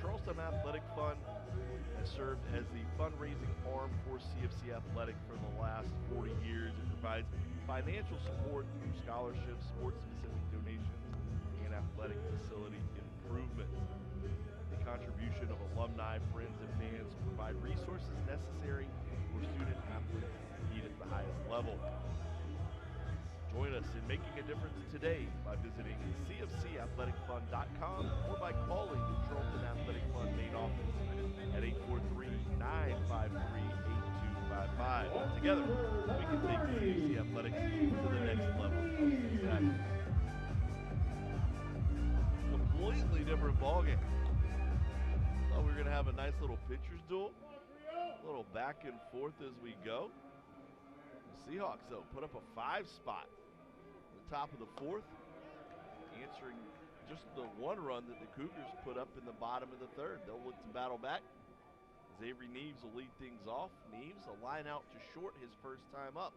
Charleston Athletic Fund has served as the fundraising arm for CFC Athletic for the last 40 years. It provides financial support through scholarships, sports-specific donations, and athletic facility improvements. The contribution of alumni, friends, and fans provide resources necessary for student athletes to compete at the highest level. Join us in making a difference today by visiting cfcathleticfund.com or by calling the Charleston Athletic Fund main office at 843-953-8255. Together, we can take CFC Athletics to the next level of success. Completely different ballgame. Thought we were going to have a nice little pitcher's duel. A little back and forth as we go. Seahawks, though, put up a 5 spot at the top of the 4th, answering just the 1 run that the Cougars put up in the bottom of the 3rd. They'll look to battle back as Avery Neves will lead things off. Neves, a line out to short his first time up.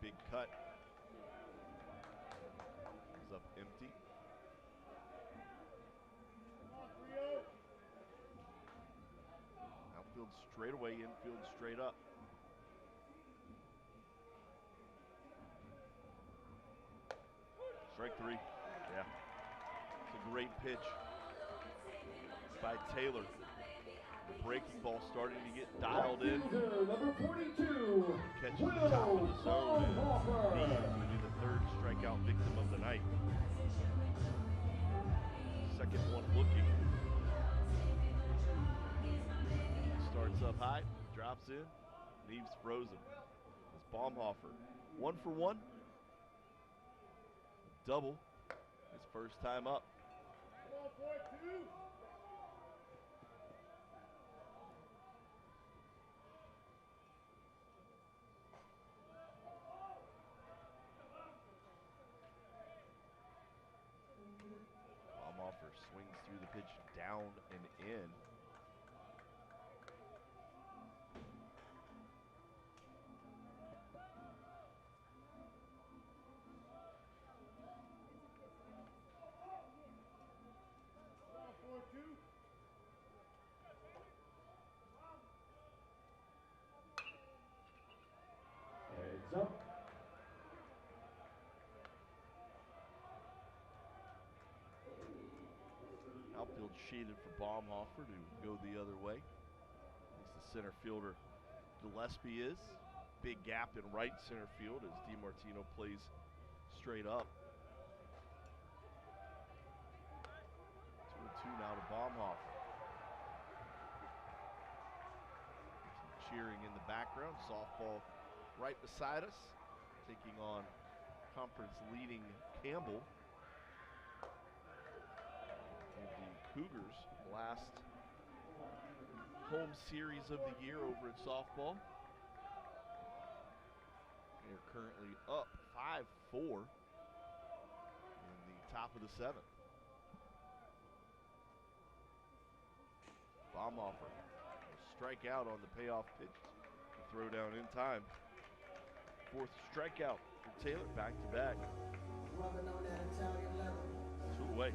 Big cut. Comes up empty. Outfield straight away, infield straight up. Strike 3. Yeah. It's a great pitch by Taylor. The breaking ball starting to get dialed in. Number 42. Catches the top of the zone, and Neves will be the 3rd strikeout victim of the night. Second one looking. Starts up high, drops in. Neves frozen. It's Baumhofer. 1 for 1. Double. His first time up. Baumhofer swings through the pitch down and in. Heads up. Outfield shaded for Baumhofer to go the other way. At least the center fielder Gillespie is. Big gap in right center field as DiMartino plays straight up. 2-2 now to Baumhofer. Some cheering in the background. Softball right beside us, taking on conference leading Campbell. The Cougars' last home series of the year over at softball. They're currently up 5-4 in the top of the 7th. Baumhofer strike out on the payoff pitch. The throw down in time. 4th strikeout for Taylor, back to back. 2 away.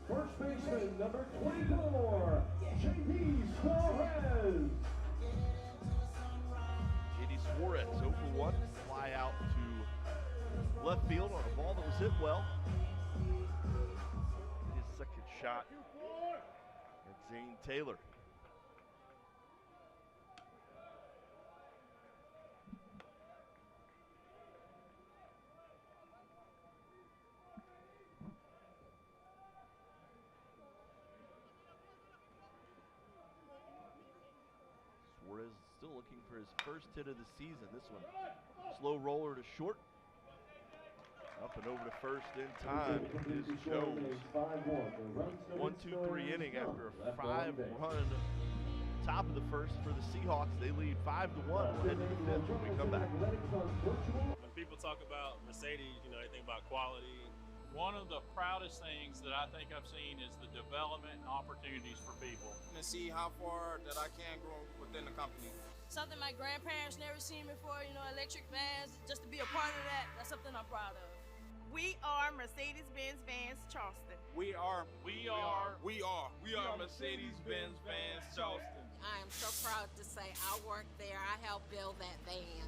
First baseman, number 24, J.D. Suarez. J.D. Suarez, 0 for 1. Fly out to left field on a ball that was hit well. His second shot at Zane Taylor. Suarez still looking for his first hit of the season. This one, slow roller to short. Up and over to first in time is Jones. 1-2-3 inning after a 5-run top of the first for the Seahawks. They lead 5-1. We'll head to the 5th when we come back. When people talk about Mercedes, they think about quality. One of the proudest things that I think I've seen is the development and opportunities for people. To see how far that I can grow within the company. Something my grandparents never seen before, electric vans, just to be a part of that, that's something I'm proud of. We are Mercedes-Benz Vans Charleston. We are Mercedes-Benz Vans Charleston. I am so proud to say I worked there. I helped build that van.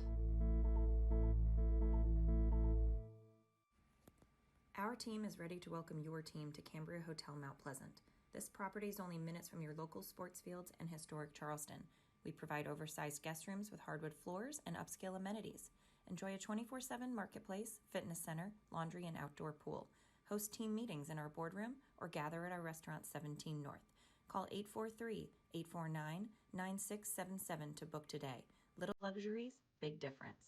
Our team is ready to welcome your team to Cambria Hotel Mount Pleasant. This property is only minutes from your local sports fields and historic Charleston. We provide oversized guest rooms with hardwood floors and upscale amenities. Enjoy a 24/7 marketplace, fitness center, laundry, and outdoor pool. host team meetings in our boardroom, or gather at our restaurant 17 North. Call 843-849-9677 to book today. Little luxuries, big difference.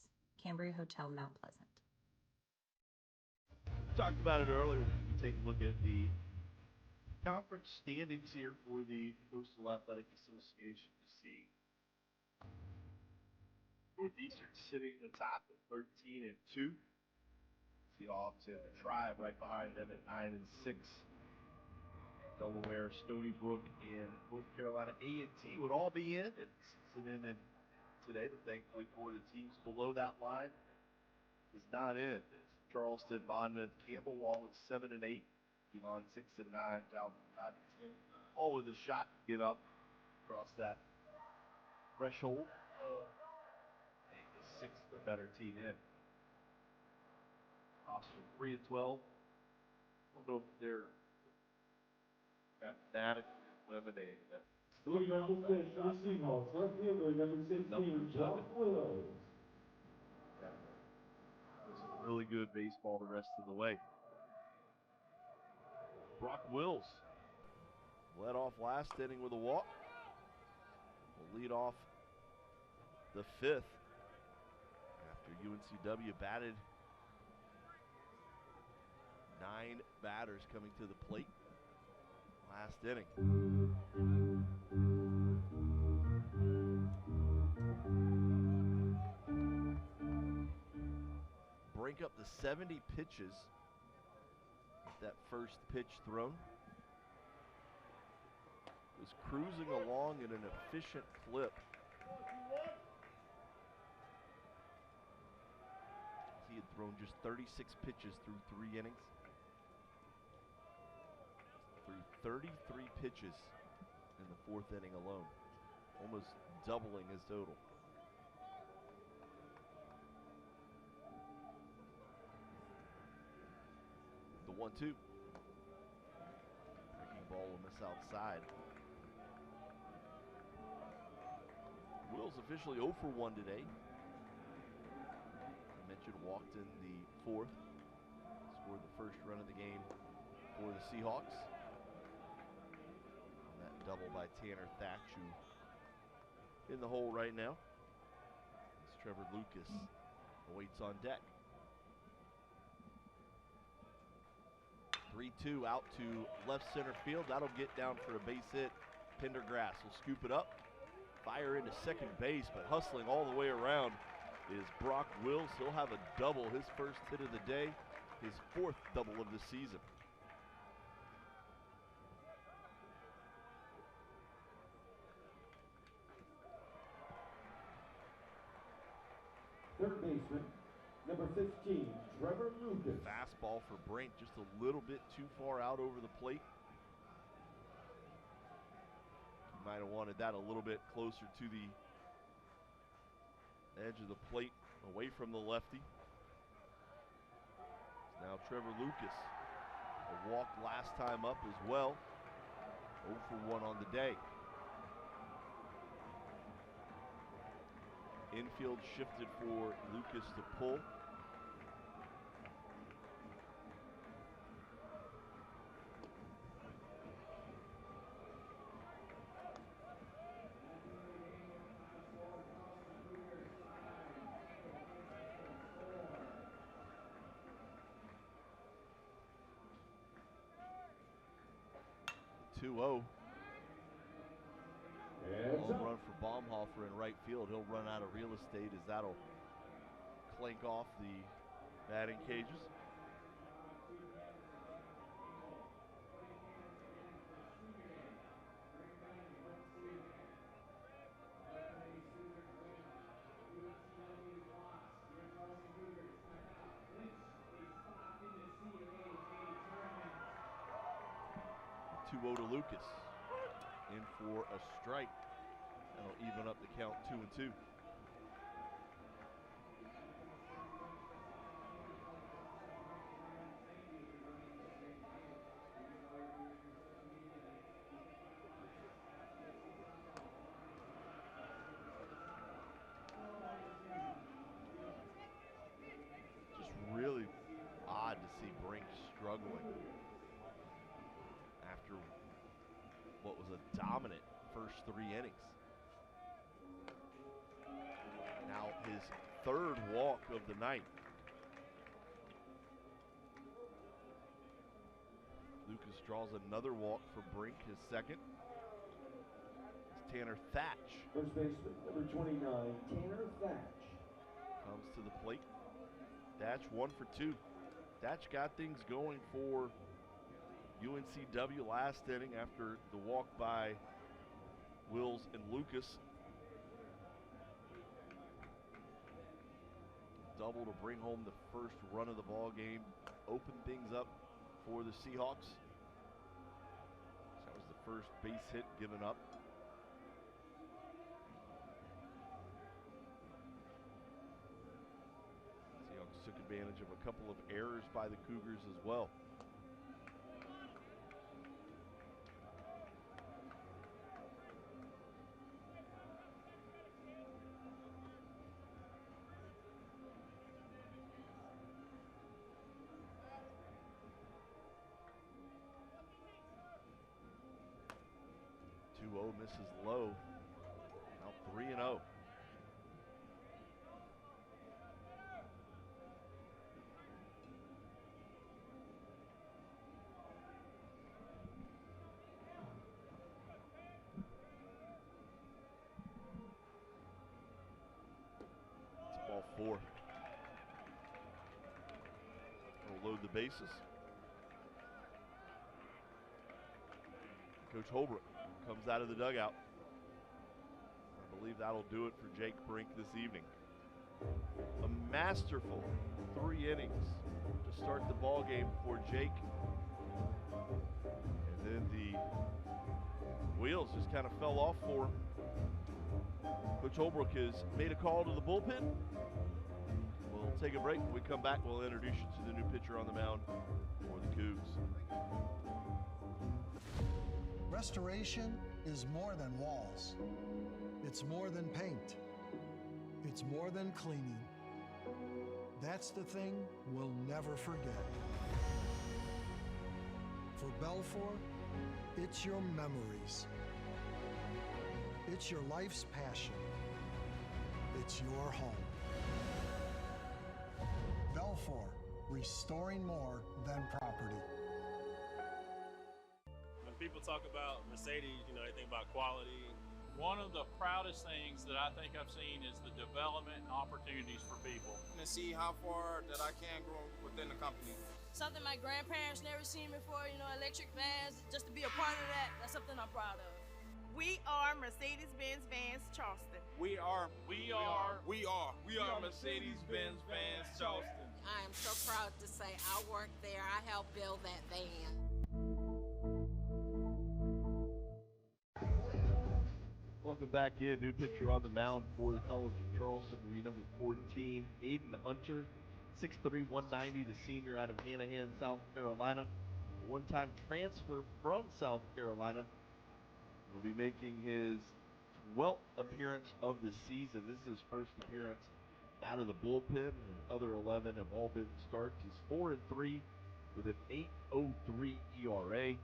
Cambria Hotel, Mount Pleasant. Talked about it earlier. Take a look at the conference standings here for the Coastal Athletic Association to see. Northeastern sitting at the top at 13-2. Seahawks and the Tribe right behind them at 9-6. Delaware, Stony Brook, and North Carolina A&T would all be in. And then today, but thankfully for the teams below that line, is not in. Charleston, Monmouth, Campbell, all at 7-8. Elon 6-9. Down 5-10. All with a shot to get up across that threshold. Make the sixth the better team in. Austin 3-12. I don't know if they're mathematically eliminating that. Number 6 for the Seahawks, left fielder, number 16, Brock Willows. Really good baseball the rest of the way. Brock Wills led off last inning with a walk. Will lead off the fifth after UNCW batted 9 batters coming to the plate last inning. Brink up to 70 pitches. That first pitch thrown. Was cruising along at an efficient clip. He had thrown just 36 pitches through 3 innings. Threw 33 pitches in the 4th inning alone. Almost doubling his total. The 1-2. Breaking ball will miss outside. Wills officially 0 for 1 today. I mentioned walked in the 4th. Scored the first run of the game for the Seahawks. And that double by Tanner Thatch, who in the hole right now. As Trevor Lucas awaits on deck. 3-2 out to left center field. That'll get down for a base hit. Pendergrass will scoop it up. Fire into second base, but hustling all the way around is Brock Wills. He'll have a double, his first hit of the day, his 4th double of the season. Third baseman, number 15, Trevor Lucas. Fastball for Brink, just a little bit too far out over the plate. He might have wanted that a little bit closer to the edge of the plate, away from the lefty. Now Trevor Lucas, a walk last time up as well. 0 for 1 on the day. Infield shifted for Lucas to pull. Home run for Baumhofer in right field. He'll run out of real estate as that'll clank off the batting cages. To Lucas, in for a strike. That'll even up the count 2-2. Just really odd to see Brink struggling after what was a dominant first 3 innings. Now his 3rd walk of the night. Lucas draws another walk for Brink, his 2nd. It's Tanner Thatch. First baseman, number 29, Tanner Thatch. Comes to the plate. Thatch 1 for 2. Thatch got things going for UNCW last inning after the walk by Wills and Lucas. Double to bring home the first run of the ball game, open things up for the Seahawks. That was the first base hit given up. Seahawks took advantage of a couple of errors by the Cougars as well. Misses low. Now 3-0. It's ball 4. We'll load the bases. Coach Holbrook comes out of the dugout. I believe that'll do it for Jake Brink this evening. A masterful 3 innings to start the ball game for Jake. And then the wheels just kind of fell off for him. Coach Holbrook has made a call to the bullpen. We'll take a break. When we come back, we'll introduce you to the new pitcher on the mound for the Cougs. Restoration is more than walls. It's more than paint. It's more than cleaning. That's the thing we'll never forget. For Belfour, it's your memories. It's your life's passion. It's your home. Belfour, restoring more than property. When people talk about Mercedes, they think about quality. One of the proudest things that I think I've seen is the development and opportunities for people. To see how far that I can grow within the company. Something my grandparents never seen before, electric vans, just to be a part of that, that's something I'm proud of. We are Mercedes-Benz Vans Charleston. We are Mercedes-Benz Vans Charleston. I am so proud to say I worked there. I helped build that van. Welcome back in. New pitcher on the mound for the College of Charleston, number 14, Aiden Hunter, 6'3", 190, the senior out of Hanahan, South Carolina. One-time transfer from South Carolina. Will be making his 12th appearance of the season. This is his first appearance out of the bullpen, and the other 11 have all been starts. He's 4-3 with an 8.03 ERA.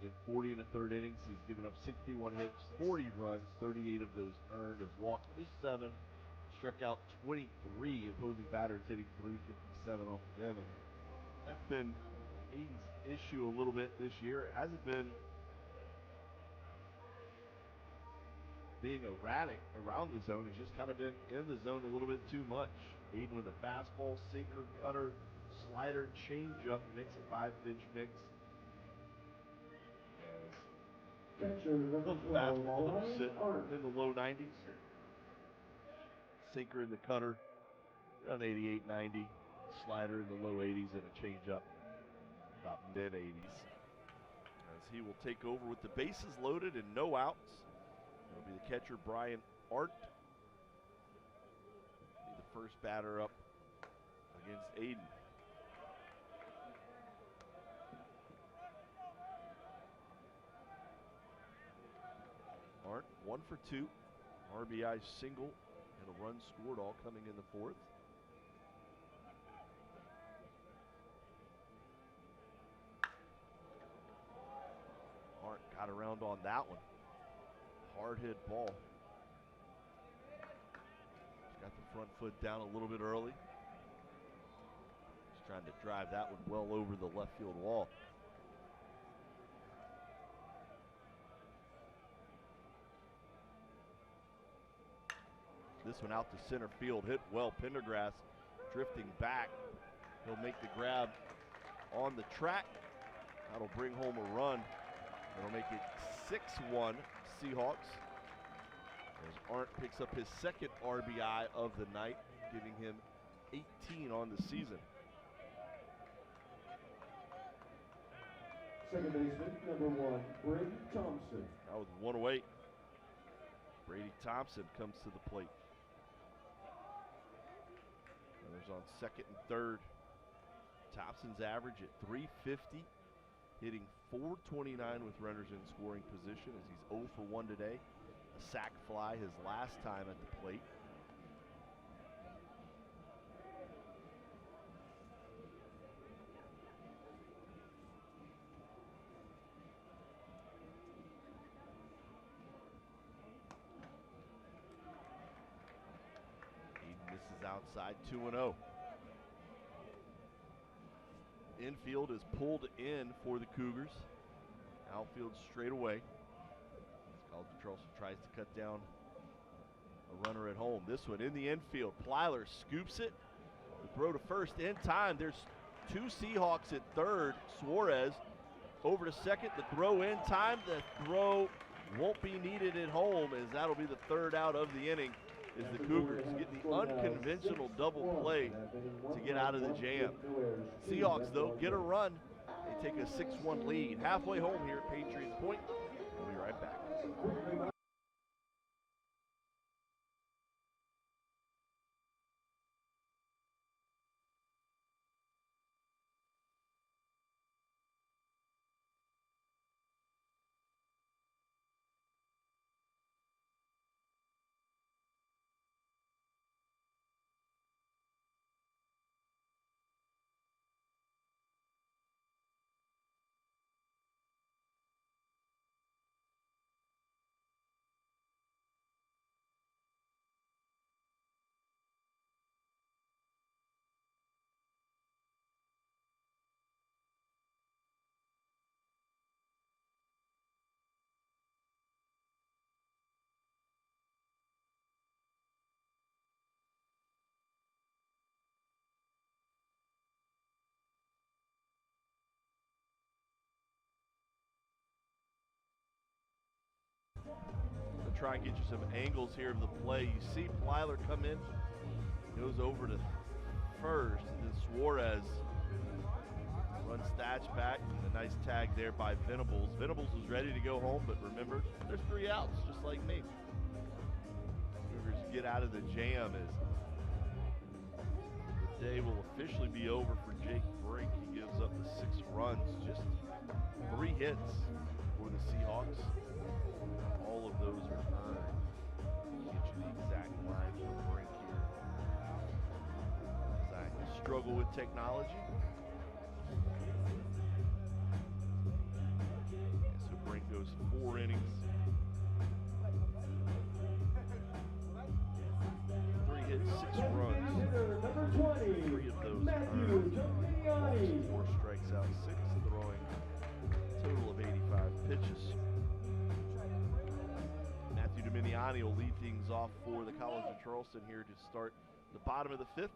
In 40 and a third innings, he's given up 61 hits, 40 runs, 38 of those earned, has walked 7, struck out 23, opposing batters hitting .357 off of him. That's been Aiden's issue a little bit this year. It hasn't been being erratic around the zone. He's just kind of been in the zone a little bit too much. Aiden with a fastball, sinker, cutter, slider, changeup, mix, a 5-pitch mix. Fastball that was sitting in the low 90s. Sinker in the cutter, around 88, 90. Slider in the low 80s and a changeup, about mid 80s. As he will take over with the bases loaded and no outs. It'll be the catcher, Brian Art. Be the first batter up against Aiden. Art, 1 for 2. RBI single and a run scored, all coming in the 4th. got around on that one. Hard hit ball. He's got the front foot down a little bit early. He's trying to drive that one well over the left field wall. This one out to center field, hit well. Pendergrass drifting back. He'll make the grab on the track. That'll bring home a run. It'll make it 6-1 Seahawks. As Arndt picks up his second RBI of the night, giving him 18 on the season. Second baseman, number 1, Brady Thompson. Now with one away, Brady Thompson comes to the plate. Runners on second and third. Thompson's average at 350, hitting .429 with runners in scoring position as he's 0 for 1 today. A sac fly his last time at the plate. This is outside 2-0. Infield is pulled in for the Cougars. Outfield straight away. College of Charleston tries to cut down a runner at home. This one in the infield. Plyler scoops it. The throw to first in time. There's two Seahawks at third. Suarez over to second. The throw in time. The throw won't be needed at home as that'll be the third out of the inning. Is the Cougars get the unconventional double play to get out of the jam. Seahawks, though, get a run. They take a 6-1 lead. Halfway home here at Patriots Point. We'll be right back. Try and get you some angles here of the play. You see Plyler come in, goes over to first, and then Suarez runs Thatch back. A nice tag there by Venables. Venables was ready to go home, but remember, there's 3 outs, just like me. Cougars get out of the jam as the day will officially be over for Jake Brink. He gives up the 6 runs, just 3 hits for the Seahawks. All of those are earned. Get you the exact line for Brink here. As I struggle with technology. So Brink goes 4 innings. 3 hits, 6 runs. 3 of those earned. 4 strikes out, 6 throwing. Total of 85 pitches. Dominiani will lead things off for the College of Charleston here to start the bottom of the 5th.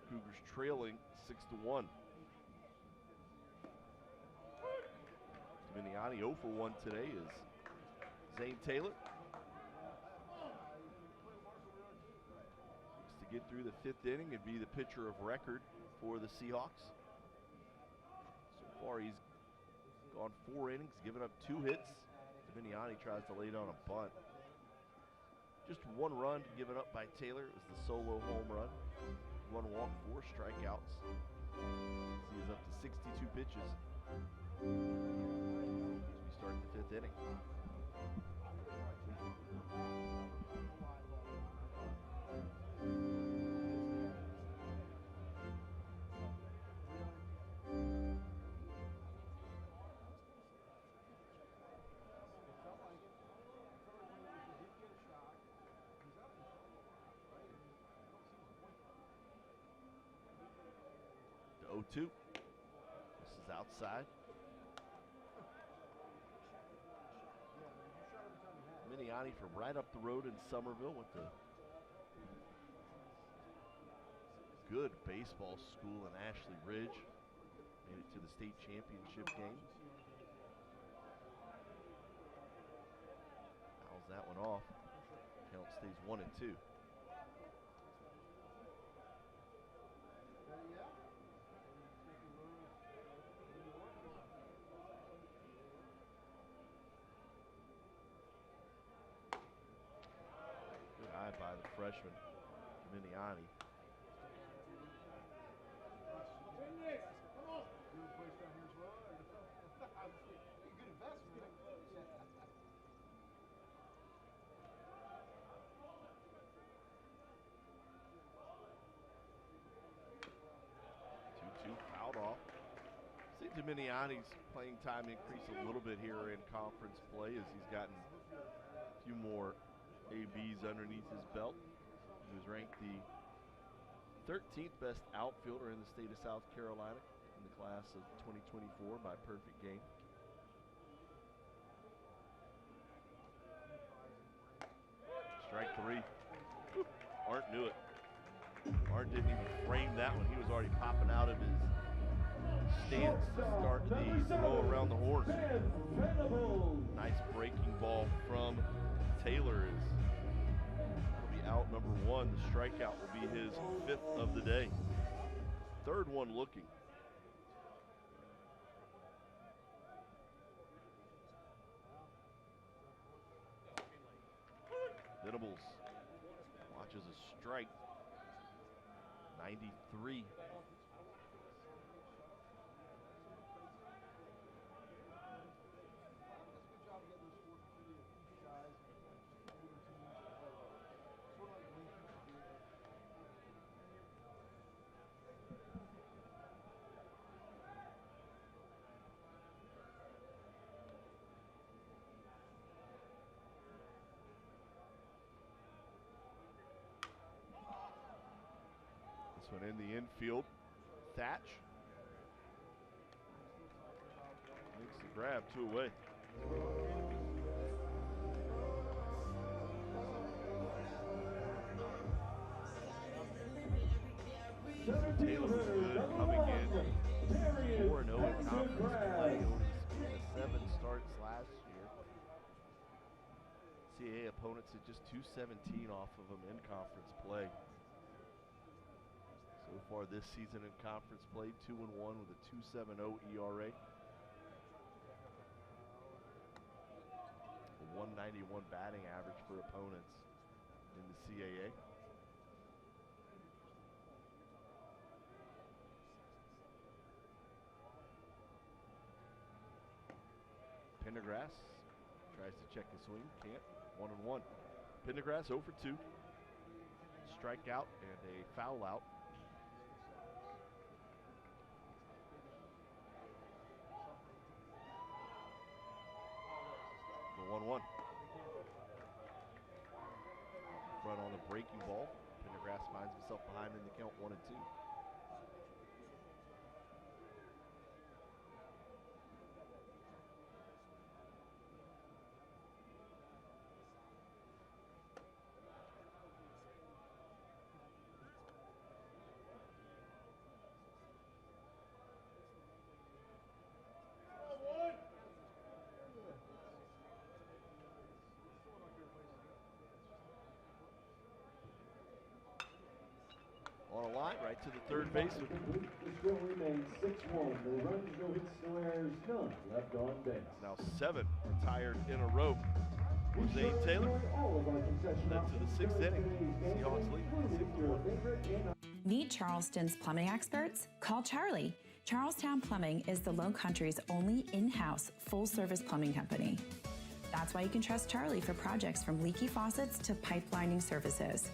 Cougars trailing 6-1. Dominiani 0 for 1 today is Zane Taylor. Looks to get through the 5th inning and be the pitcher of record for the Seahawks. So far he's gone 4 innings, given up 2 hits. Dominiani tries to lay down a bunt. Just 1 run given up by Taylor. It was the solo home run. 1 walk, 4 strikeouts. He is up to 62 pitches as we start the 5th inning. 0-2. This is outside. Miniani from right up the road in Somerville went to good baseball school in Ashley Ridge. Made it to the state championship game. Fouls that one off. Count stays 1-2. Good eye by the freshman, Miniani. Miniani's playing time increase a little bit here in conference play as he's gotten a few more ABs underneath his belt. He was ranked the 13th best outfielder in the state of South Carolina in the class of 2024 by perfect game. Strike three. Arndt knew it. Arndt didn't even frame that one. He was already popping out of his stance to start the throw around the horn. Nice breaking ball from Taylor. Will be out number one. The strikeout will be his 5th of the day. Third one looking. Venables watches a strike. 93. This one in the infield. Thatch makes the grab, 2 away. Taylor was good coming in 4-0 in conference play. He was 7 starts last year. CAA opponents at just 217 off of him in conference play. So far this season in conference play, 2-1 with a 2.70 ERA. A 191 batting average for opponents in the CAA. Pendergrass tries to check his swing, can't. 1-1. Pendergrass 0 for 2. Strikeout and a foul out. The 1-1. Run on the breaking ball. Pendergrass finds himself behind in the count 1-2. On a line right to the third baseman. The score remains 6-1. The runs, no hits, no errors, none left on base. Now 7 retired in a row. Zane Taylor led to the 6th inning. Seahawks lead 6-1. Meet Charleston's plumbing experts? Call Charlie. Charlestown Plumbing is the Low Country's only in-house full-service plumbing company. That's why you can trust Charlie for projects from leaky faucets to pipelining services.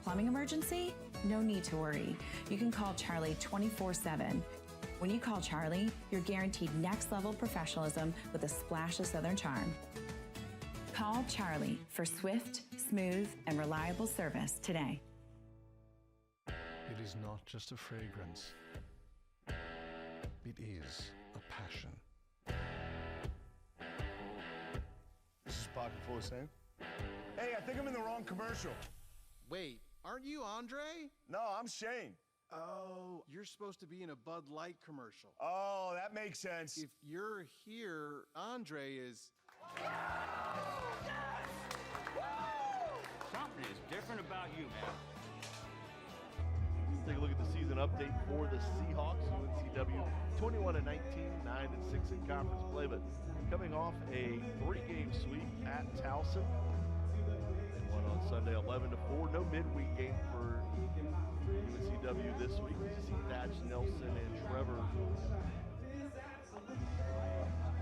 Plumbing emergency? No need to worry. You can call Charlie 24/7. When you call Charlie, you're guaranteed next-level professionalism with a splash of Southern charm. Call Charlie for swift, smooth, and reliable service today. It is not just a fragrance. It is a passion. This is Pocket full of sand. Hey, I think I'm in the wrong commercial. Wait, aren't you Andre? No, I'm Shane. Oh, you're supposed to be in a Bud Light commercial. Oh, that makes sense. If you're here, Andre is... Something is different about you, man. Let's take a look at the season update for the Seahawks. UNCW 21-19, 9-6 in conference play, but coming off a 3-game sweep at Charleston. They won on Sunday 11-4. No midweek game for UNCW this week. You see Thatch, Nelson, and Trevor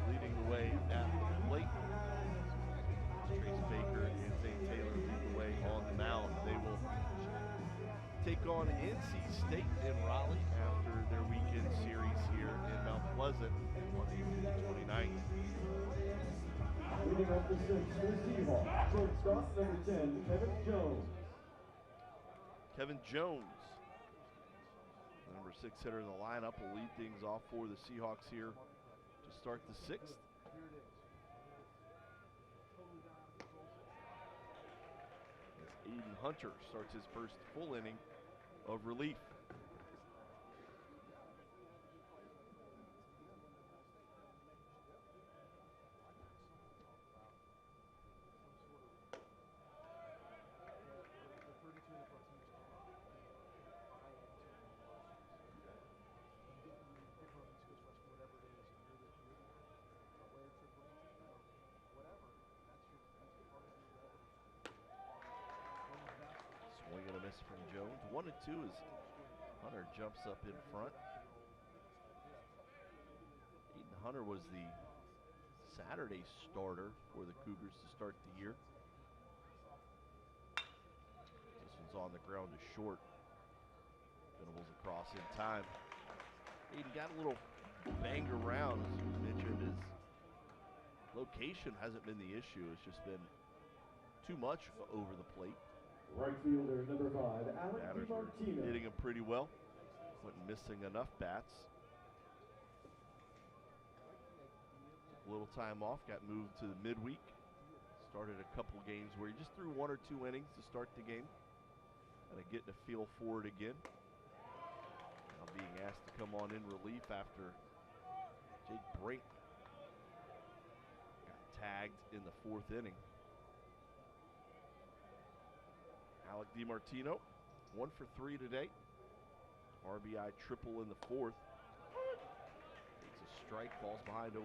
leading the way at the plate. Trace Baker and Zane Taylor lead the way on the mound. They will take on NC State in Raleigh after their weekend series here in Mount Pleasant on April 29th. Leading off the sixth for the Seahawks, shortstop number 10, Kevin Jones. Kevin Jones, the number 6 hitter in the lineup, will lead things off for the Seahawks here to start the 6th. As Aiden Hunter starts his first full inning of relief. Swing and a miss from Jones. 1-2 as Hunter jumps up in front. Aiden Hunter was the Saturday starter for the Cougars to start the year. This one's on the ground to short. Venables across in time. Aiden got a little banged around, as you mentioned. His location hasn't been the issue. It's just been too much over the plate. Right fielder number 5, Alec Batters were DiMartino. hitting him pretty well. Wasn't missing enough bats. A little time off, got moved to the midweek. Started a couple games where he just threw 1 or 2 innings to start the game. Kind of getting a feel for it again. Now being asked to come on in relief after Jake Brink got tagged in the 4th inning. Alec DiMartino, 1 for 3 today. RBI triple in the 4th. It's a strike, falls behind 0-2.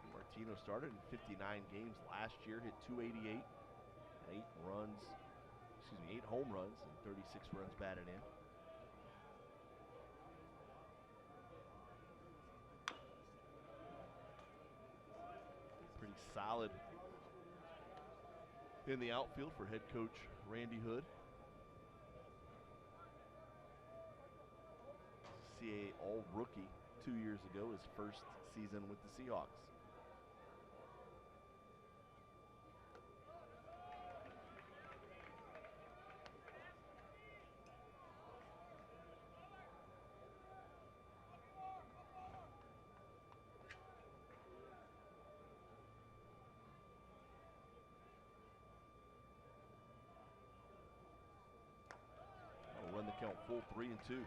DiMartino started in 59 games last year, hit .288. 8 home runs and 36 runs batted in. Pretty solid in the outfield for head coach Randy Hood. CAA All-Rookie 2 years ago, his first season with the Seahawks. Run the count full 3-2.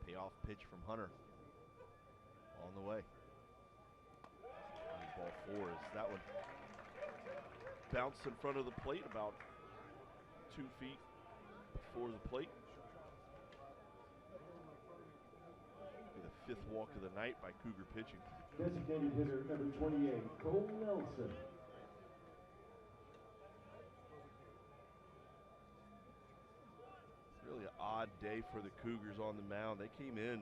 Payoff pitch from Hunter on the way. Ball 4 is that one bounced in front of the plate about 2 feet before the plate. The 5th walk of the night by Cougar pitching. Designated hitter number 28, Cole Nelson. Really an odd day for the Cougars on the mound. They came in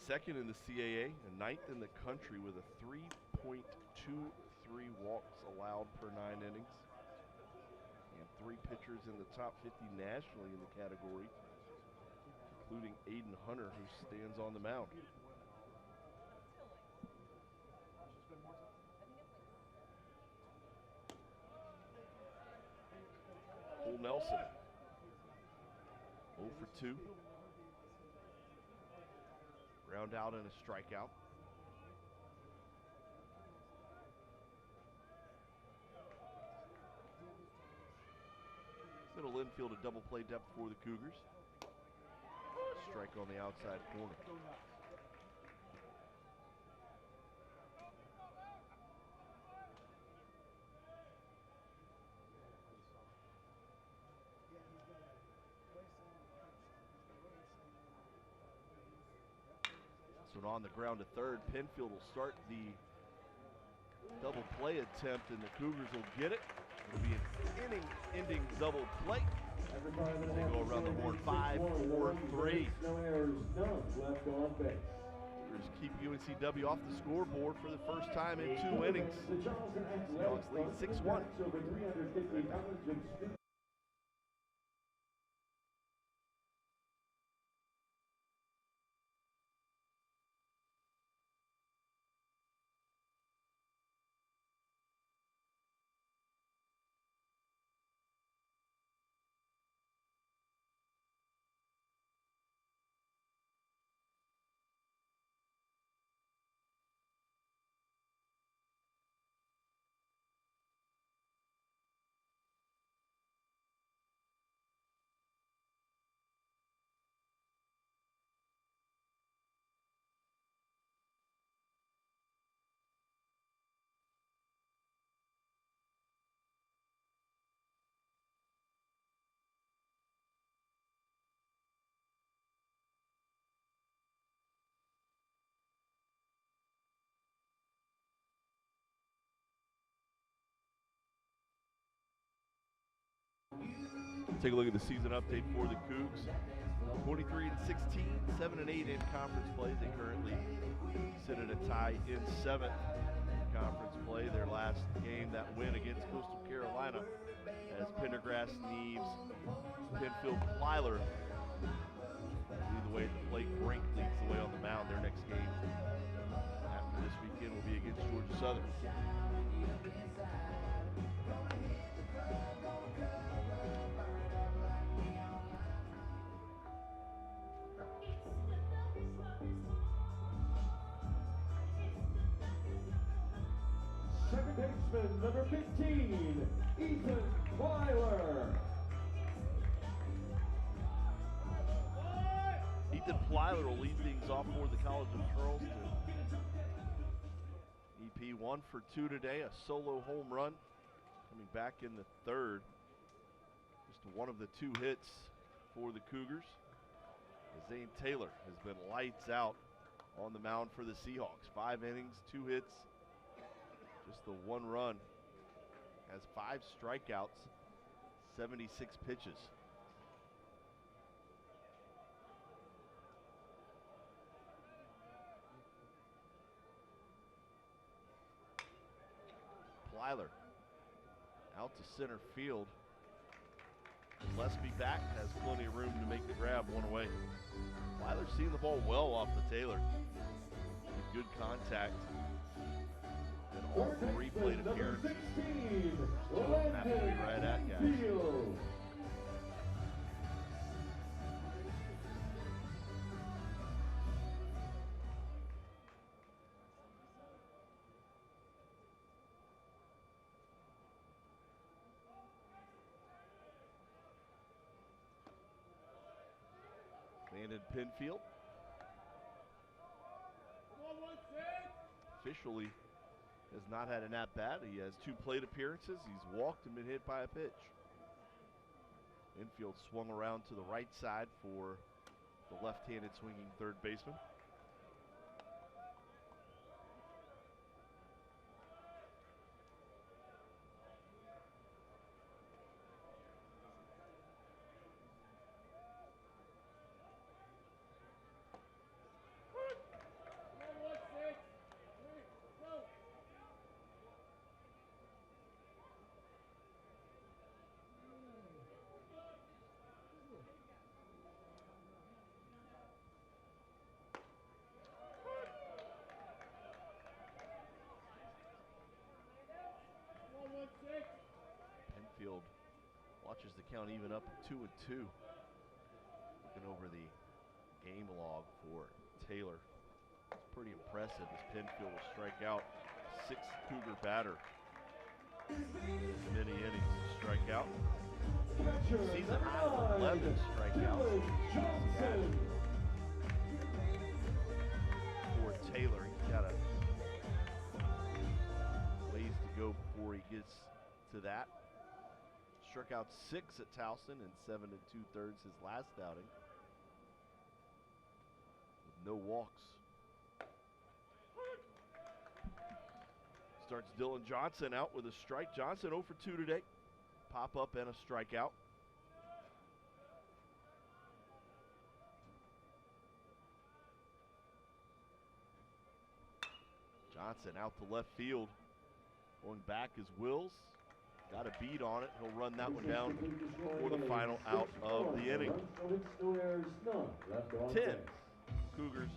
second in the CAA and ninth in the country with a 3.23 walks allowed per 9 innings. And 3 pitchers in the top 50 nationally in the category, including Aiden Hunter, who stands on the mound. Cole Nelson, 0 for 2. Ground out and a strikeout. Middle infield, a double play depth for the Cougars. Strike on the outside corner. So on the ground to third, Penfield will start the double play attempt, and the Cougars will get it. It'll be an inning-ending double play. They go around the horn, 5-4-3. No errors, none left on base. Cougars keep UNCW off the scoreboard for the first time in 2 innings. The Charleston Seahawks lead 6-1. over 350 college and student. Take a look at the season update for the Cougs. 23-16, 7-8 in conference play. They currently sit at a tie in 7th conference play. Their last game, that win against Coastal Carolina, as Pendergrass, Neves, Penfield, Plyler lead the way at the plate. Brink leads the way on the mound. Their next game after this weekend will be against Georgia Southern. Second baseman, number 15, Ethan Plyler. Ethan Plyler will lead things off for the College of Charleston. EP 1 for 2 today, a solo home run. Coming back in the 3rd. Just one of the 2 hits for the Cougars. Zane Taylor has been lights out on the mound for the Seahawks. 5 innings, 2 hits, just the 1 run. Has 5 strikeouts, 76 pitches. Plyler out to center field. Gillespie back, has plenty of room to make the grab, 1 away. Plyler's seeing the ball well off the Taylor. Good contact in all 3 plate appearances. Don't have to be right at guys. Landon Penfield officially has not had an at-bat. He has 2 plate appearances. He's walked and been hit by a pitch. Infield swung around to the right side for the left-handed swinging third baseman. count even up at 2-2. Looking over the game log for Taylor. It's pretty impressive as Penfield will strike out 6th Cougar batter. As many innings to strike out. Season high 11 strikeouts. For Taylor, he's got a ways to go before he gets to that. Struck out 6 at Charleston in 7 2/3 his last outing. With no walks. Starts Dylan Johnson out with a strike. Johnson 0 for 2 today. Pop up and a strikeout. Johnson out to left field. Going back is Wills. Got a beat on it. He'll run that one down for the final out of the inning. 10 Cougars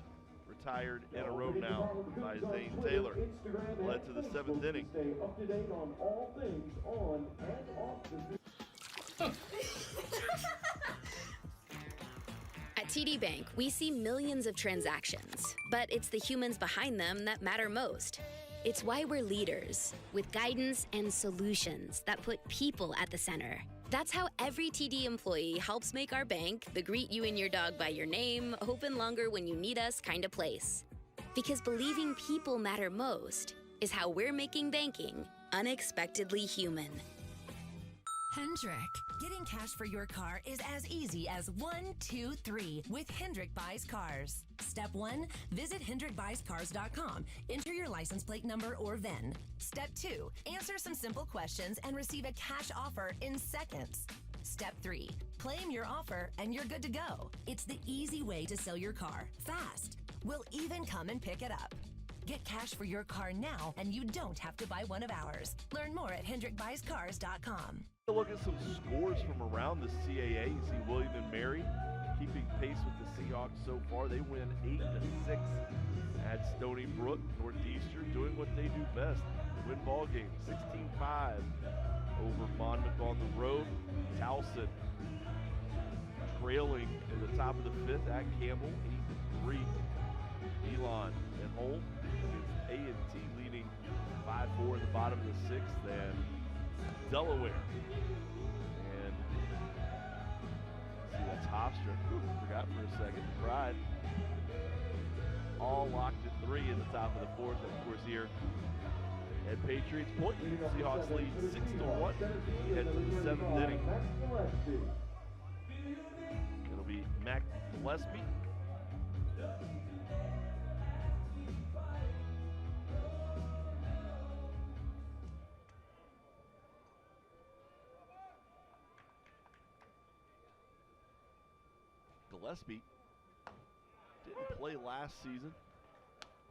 retired in a row now by Zane Taylor. Led to the 7th inning. Stay up to date on all things on and off the At TD Bank, we see millions of transactions, but it's the humans behind them that matter most. It's why we're leaders, with guidance and solutions that put people at the center. That's how every TD employee helps make our bank the greet you and your dog by your name, open longer when you need us kind of place. Because believing people matter most is how we're making banking unexpectedly human. Hendrick. Getting cash for your car is as easy as 1, 2, 3 with Hendrick Buys Cars. Step 1, visit HendrickBuysCars.com. Enter your license plate number or VIN. Step 2, answer some simple questions and receive a cash offer in seconds. Step 3, claim your offer and you're good to go. It's the easy way to sell your car fast. We'll even come and pick it up. Get cash for your car now and you don't have to buy one of ours. Learn more at HendrickBuysCars.com. Look at some scores from around the CAA. You see William and Mary keeping pace with the Seahawks so far. They win 8-6 at Stony Brook. Northeastern doing what they do best, win ball games. 16-5 over Monmouth on the road. Towson trailing in the top of the 5th at Campbell, 8-3. Elon and Holm against A&T leading 5-4 in the bottom of the 6th. And Delaware. And see, that's Hofstra. Forgot for a second. Pride. All locked at 3 in the top of the 4th. And of course here at Patriots Point, Seahawks lead 6-1. Head to the 7th inning. It'll be Mac Gillespie. Gillespie didn't play last season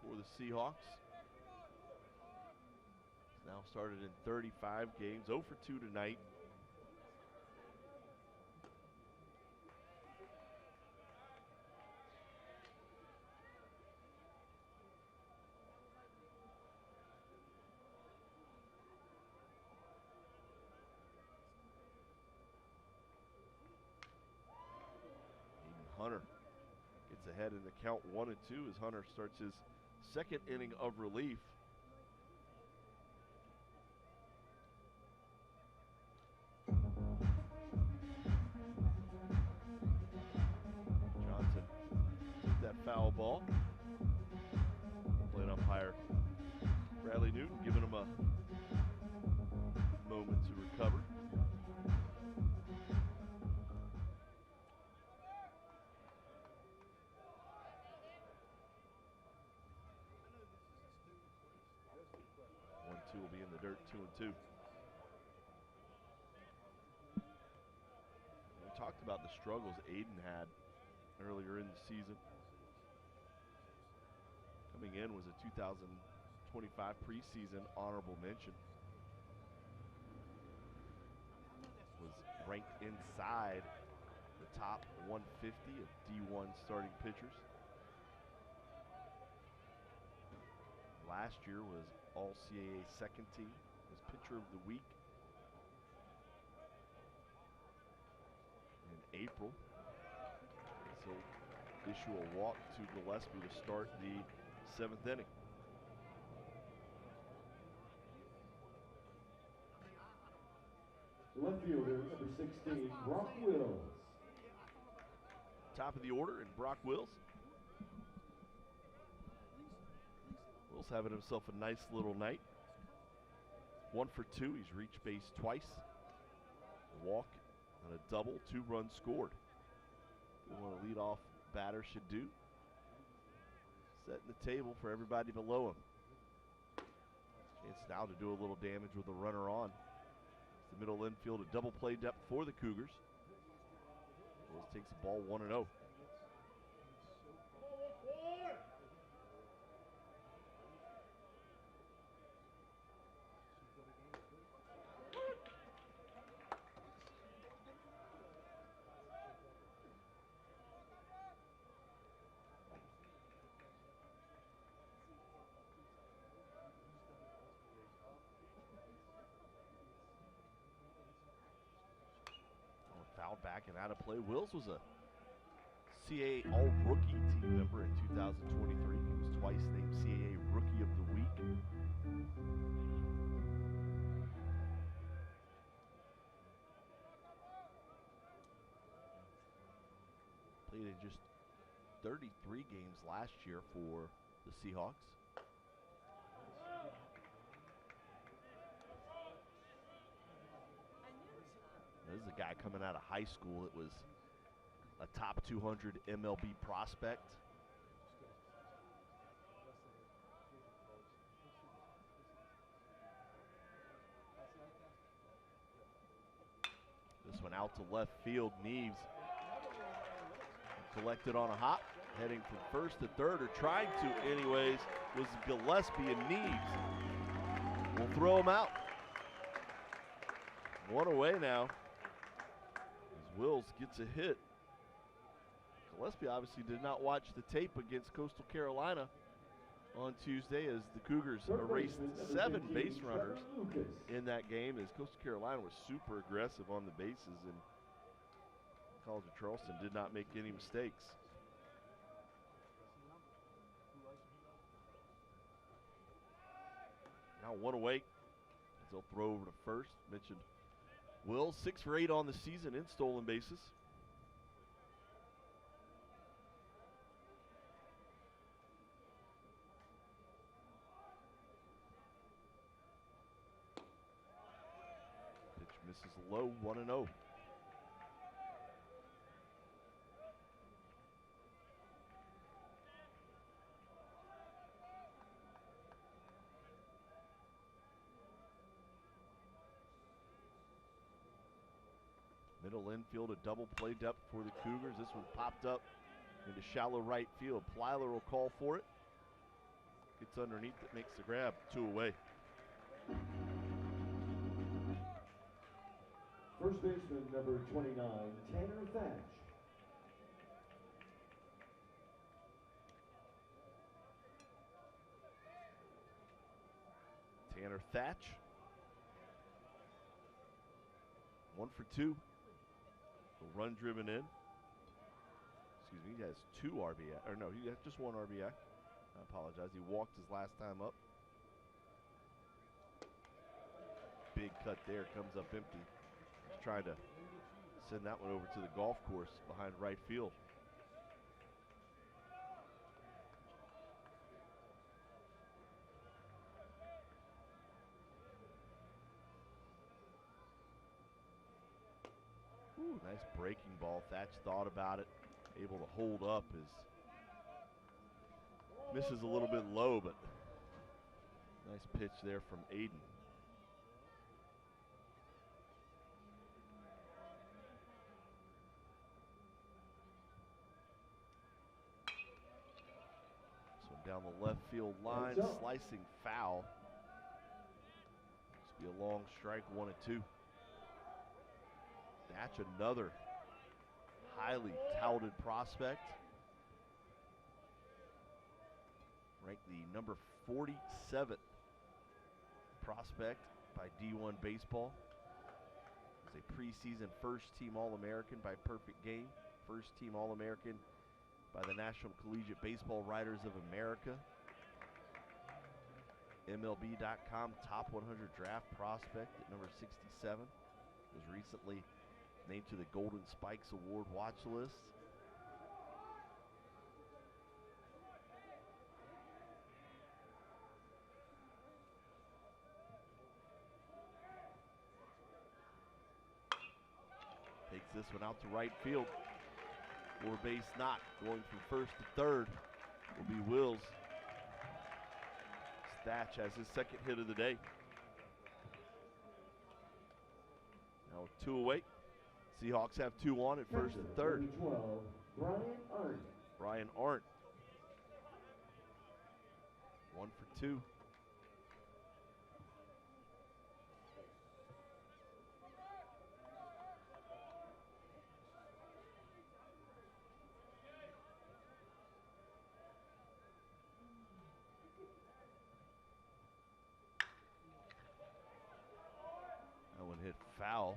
for the Seahawks. Now started in 35 games, 0 for 2 tonight. Hunter gets ahead in the count 1-2 as Hunter starts his 2nd inning of relief. Johnson took that foul ball. Playing umpire Bradley Newton giving him a moment to recover. Will be in the dirt, 2-2. We talked about the struggles Aiden had earlier in the season. Coming in was a 2025 preseason honorable mention. Was ranked inside the top 150 of D1 starting pitchers. Last year was All CAA 2nd team, was pitcher of the week. April. So issue a walk to Gillespie to start the 7th inning. Left fielder, number 16, Brock Wills. Top of the order, and Brock Wills. Wills having himself a nice little night. 1 for 2. He's reached base twice. A walk and a double, 2 runs scored. What a leadoff batter should do. Setting the table for everybody below him. Chance now to do a little damage with a runner on. It's the middle infield, a double play depth for the Cougars. Wills takes the ball 1-0. Fouled back and out of play. Wills was a CAA All-Rookie team member in 2023. He was twice named CAA Rookie of the Week. Played in just 33 games last year for the Seahawks. This is a guy coming out of high school that was a top 200 MLB prospect. This one out to left field. Neves collected on a hop, heading from first to third, or trying to anyways, was Gillespie, and Neves will throw him out. 1 away now. Wills gets a hit. Gillespie obviously did not watch the tape against Coastal Carolina on Tuesday, as the Cougars erased 7 base runners in that game, as Coastal Carolina was super aggressive on the bases, and College of Charleston did not make any mistakes. Now 1 away, as they'll throw over to first. Mentioned Wills, 6 for 8 on the season in stolen bases. Pitch misses low, 1-0. Middle infield, a double play depth for the Cougars. This one popped up into shallow right field. Plyler will call for it. Gets underneath it, makes the grab. 2 away. First baseman, number 29, Tanner Thatch. Tanner Thatch. 1 for 2. A run driven in. Excuse me, he has 2 RBI. Or no, he has just 1 RBI. I apologize. He walked his last time up. Big cut there, comes up empty. He's trying to send that one over to the golf course behind right field. Ooh, nice breaking ball. Thatch thought about it, able to hold up. Misses a little bit low, but nice pitch there from Aiden. This one down the left field line, slicing foul. This will be a long strike, 1-2. Thatch, another highly touted prospect. Ranked the number 47th prospect by D1 Baseball. He's a preseason first-team All-American by Perfect Game, first-team All-American by the National Collegiate Baseball Writers of America, MLB.com top 100 draft prospect at number 67. Was recently named to the Golden Spikes Award watch list. Takes this one out to right field. For base knock. Going from first to third will be Wills. Thatch has his second hit of the day. Now 2 away. Seahawks have 2 on at first and third. 12, Brian Arndt. Brian Arndt. 1 for 2. That one hit foul.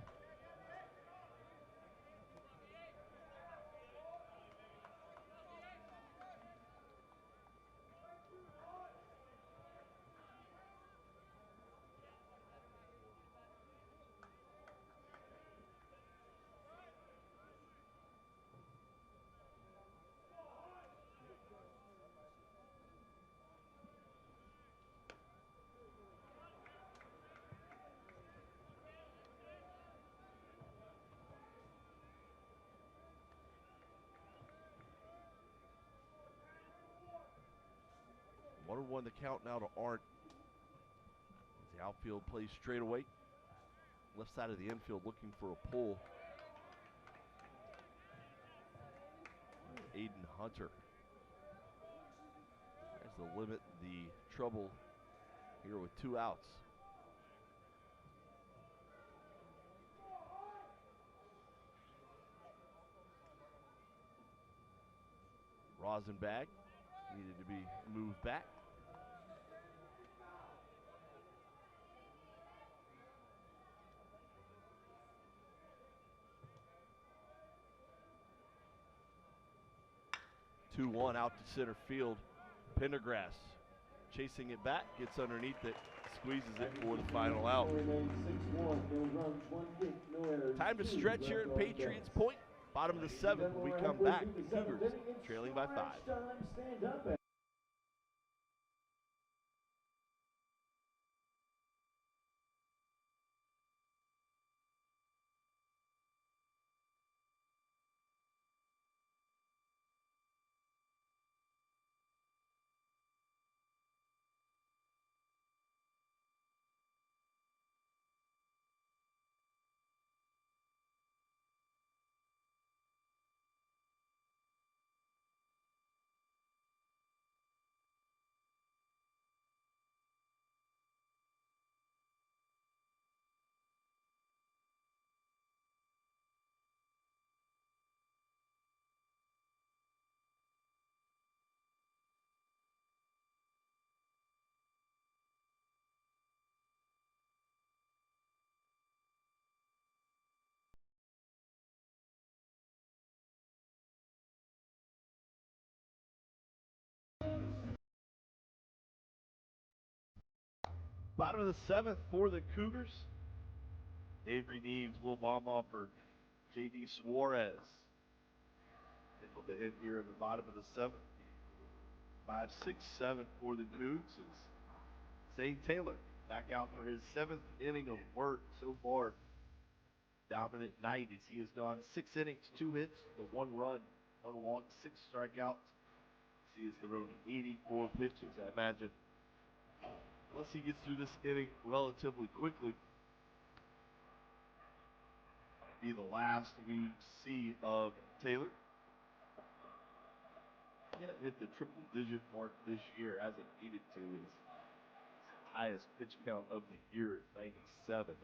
One the count now to Arndt. The outfield plays straight away. Left side of the infield looking for a pull. Aiden Hunter tries to limit the trouble here with 2 outs. Rosenbag needed to be moved back. Two one out to center field. Pendergrass chasing it back, gets underneath it, squeezes it for the final out. Time to stretch here at Patriots Point. Bottom of the 7th when we come back. The Cougars trailing by 5. Bottom of the 7th for the Cougars. Avery Neves will bomb off for J.D. Suarez. The hit here at the bottom of the 7th. 5, 6, 7 for the Cougs. Zane Taylor back out for his 7th inning of work so far. Dominant night as he has gone 6 innings, 2 hits, the 1 run, 1 walk, 6 strikeouts. He has thrown 84 pitches, I imagine. Unless he gets through this inning relatively quickly, be the last we see of Taylor. He hasn't hit the triple-digit mark this year, hasn't needed to. His highest pitch count of the year is 97. Not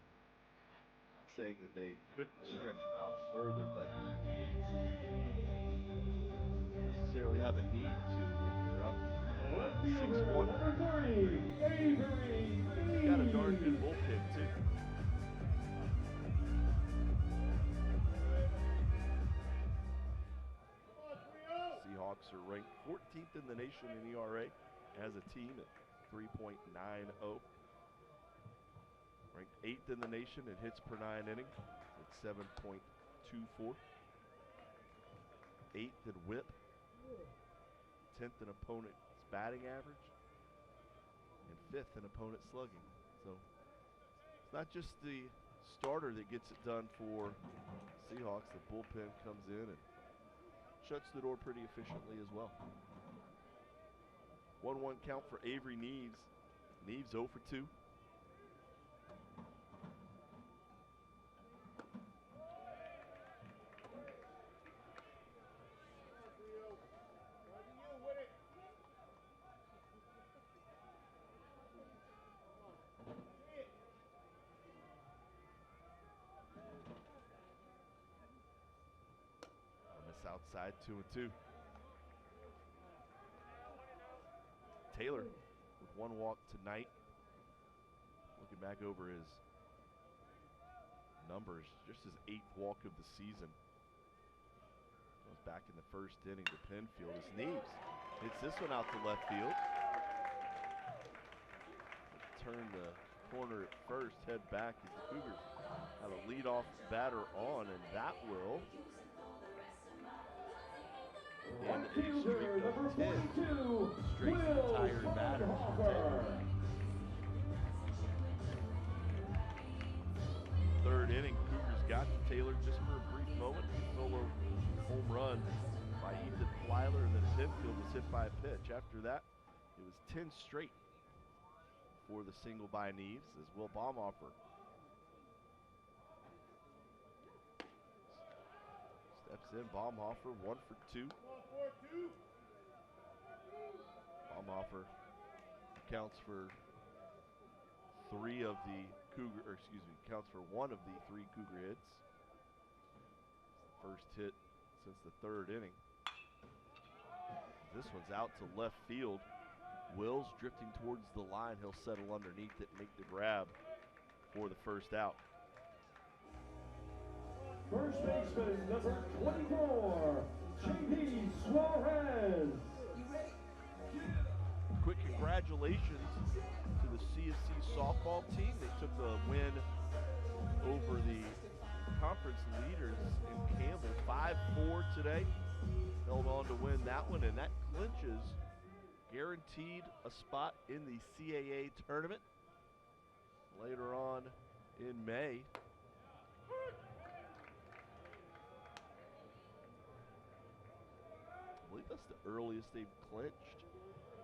saying that they couldn't stretch it out further, but necessarily have a need to if they're up 6-1. Got a darn good bullpen, too. Seahawks are ranked 14th in the nation in ERA as a team at 3.90. Ranked 8th in the nation in hits per 9 innings at 7.24. 8th in whip. 10th in opponent's batting average. And 5th in opponent slugging. So it's not just the starter that gets it done for Seahawks. The bullpen comes in and shuts the door pretty efficiently as well. 1-1 count for Avery Neves. Neves 0 for 2. Outside 2-2. Taylor with 1 walk tonight. Looking back over his numbers, just his 8th walk of the season. Goes back in the first inning to Penfield as Neves hits this one out to left field. Turn the corner at first, head back as the Cougars have a leadoff batter on, and that will end a streak of 10 straight retired batters for Taylor. 3rd inning, Cougars got to Taylor just for a brief moment. Solo home run by Ethan Plyler, and then Penfield was hit by a pitch. After that, it was 10 straight for the single by Neves as Will Baumhofer steps in. Baumhofer 1 for 2. Baumhofer counts for 3 of the Cougar, or excuse me, counts for 1 of the 3 Cougar hits. First hit since the 3rd inning. This one's out to left field. Will's drifting towards the line. He'll settle underneath it and make the grab for the first out. First baseman, number 24, J.P. Suarez. Quick congratulations to the CSC softball team. They took the win over the conference leaders in Campbell, 5-4 today. Held on to win that one, and that clinches guaranteed a spot in the CAA tournament later on in May. I believe that's the earliest they've clinched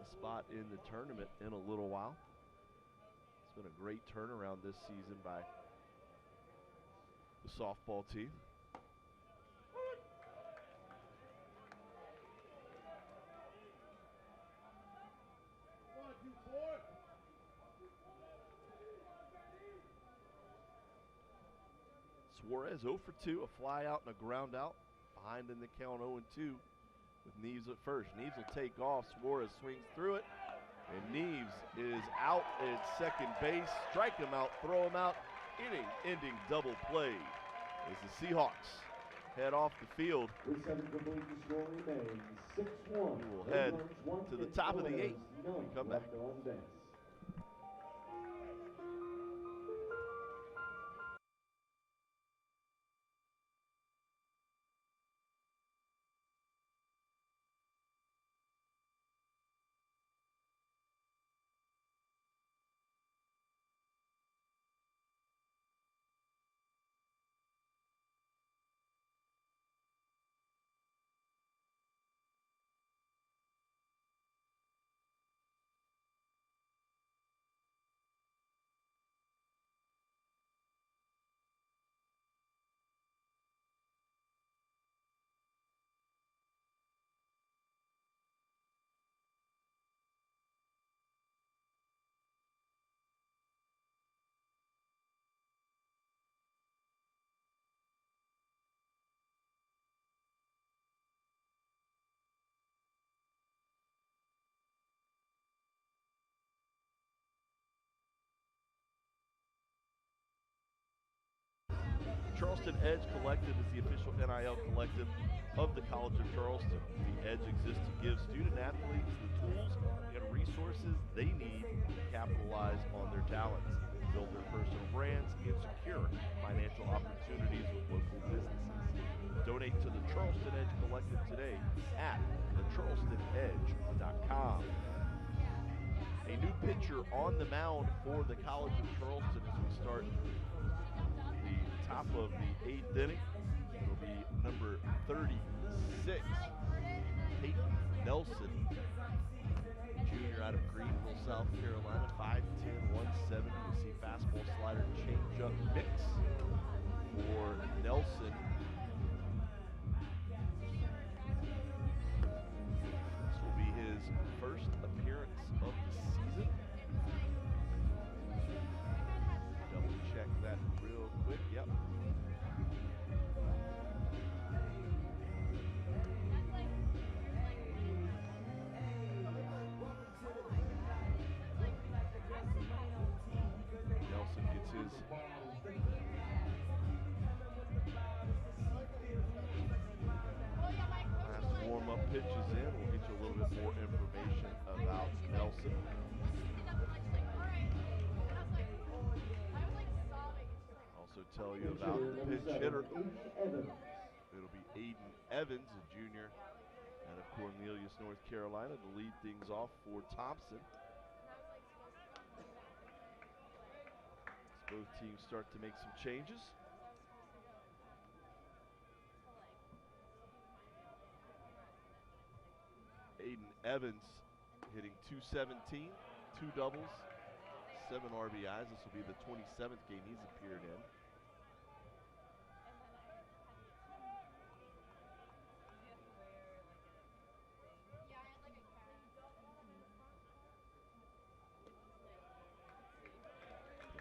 a spot in the tournament in a little while. It's been a great turnaround this season by the softball team. Suarez 0 for 2, a fly out and a ground out. Behind in the count 0-2 with Neves at first. Neves will take off. Suarez swings through it. And Neves is out at second base. Strike him out, throw him out. Inning-ending double play as the Seahawks head off the field. We will head to the top of the 8th when we come back. Charleston Edge Collective is the official NIL collective of the College of Charleston. The Edge exists to give student athletes the tools and resources they need to capitalize on their talents, build their personal brands, and secure financial opportunities with local businesses. Donate to the Charleston Edge Collective today at thecharlestonedge.com. A new pitcher on the mound for the College of Charleston as we start the top of the 8th inning. It'll be number 36, Peyton Nelson, junior out of Greenville, South Carolina, 5'10", 170. We see fastball, slider, changeup mix for Nelson. This will be his first appearance of the season. Double check that real quick. Yep. Nelson gets his last warm-up pitches in. We'll get you a little bit more information about Nelson. Also tell you about the pinch hitter. It'll be Aiden Evans, a junior out of Cornelius, North Carolina, to lead things off for Thompson. As both teams start to make some changes. Aiden Evans hitting .217, 2 doubles, 7 RBIs. This will be the 27th game he's appeared in.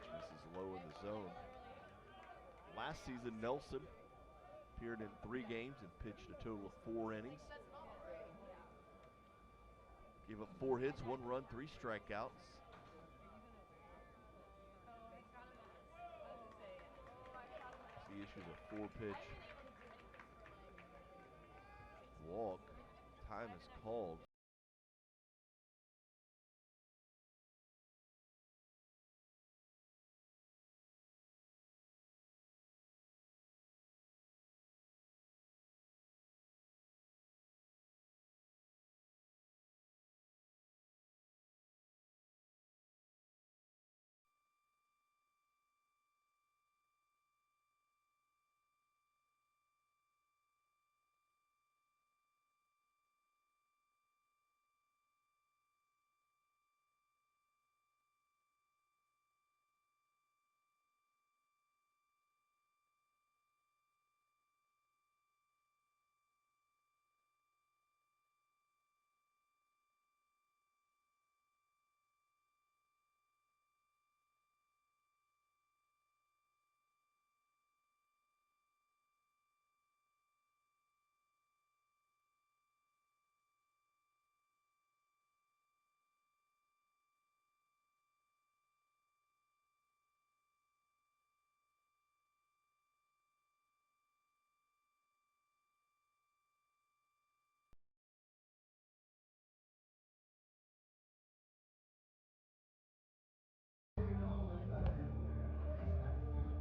Pitch misses low in the zone. Last season, Nelson appeared in 3 games and pitched a total of 4 innings. Gave up 4 hits, 1 run, 3 strikeouts. He issues a 4-pitch walk. Time is called.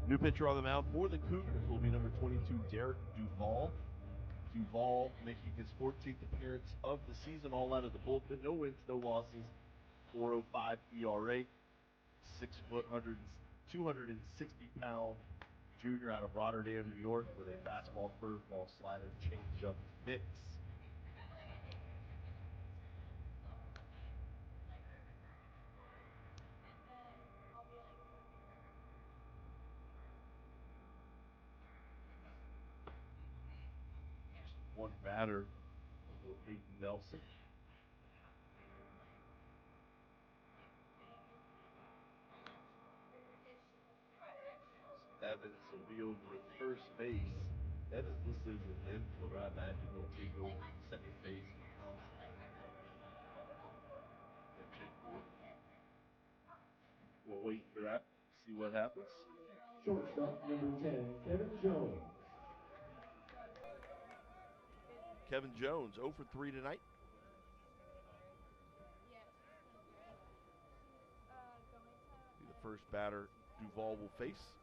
New pitcher on the mound for the Cougars will be number 22, Derek Duvall. Duvall making his 14th appearance of the season, all out of the bullpen. No wins, no losses. 4.05 ERA. 6 foot, 260-pound junior out of Rotterdam, New York, with a fastball, curveball, slider, changeup mix. One batter, Peyton Nelson. Evans will be over at first base. Evans listed as an infielder. I imagine he'll take over second base. We'll wait for that, see what happens. Shortstop number 10, Kevin Jones. Kevin Jones, 0 for 3 tonight. Be the first batter Duval will face.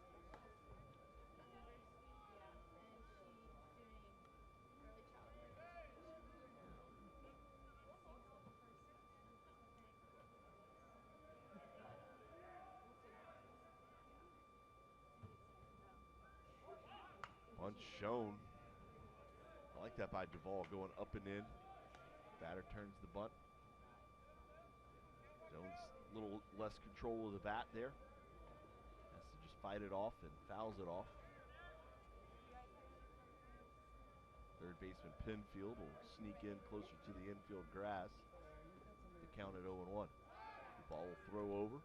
Bunch shown. I like that by Duval, going up and in. Batter turns the bunt. Jones a little less control of the bat there. Has to just fight it off and fouls it off. Third baseman Penfield will sneak in closer to the infield grass to count at 0-1. The ball will throw over.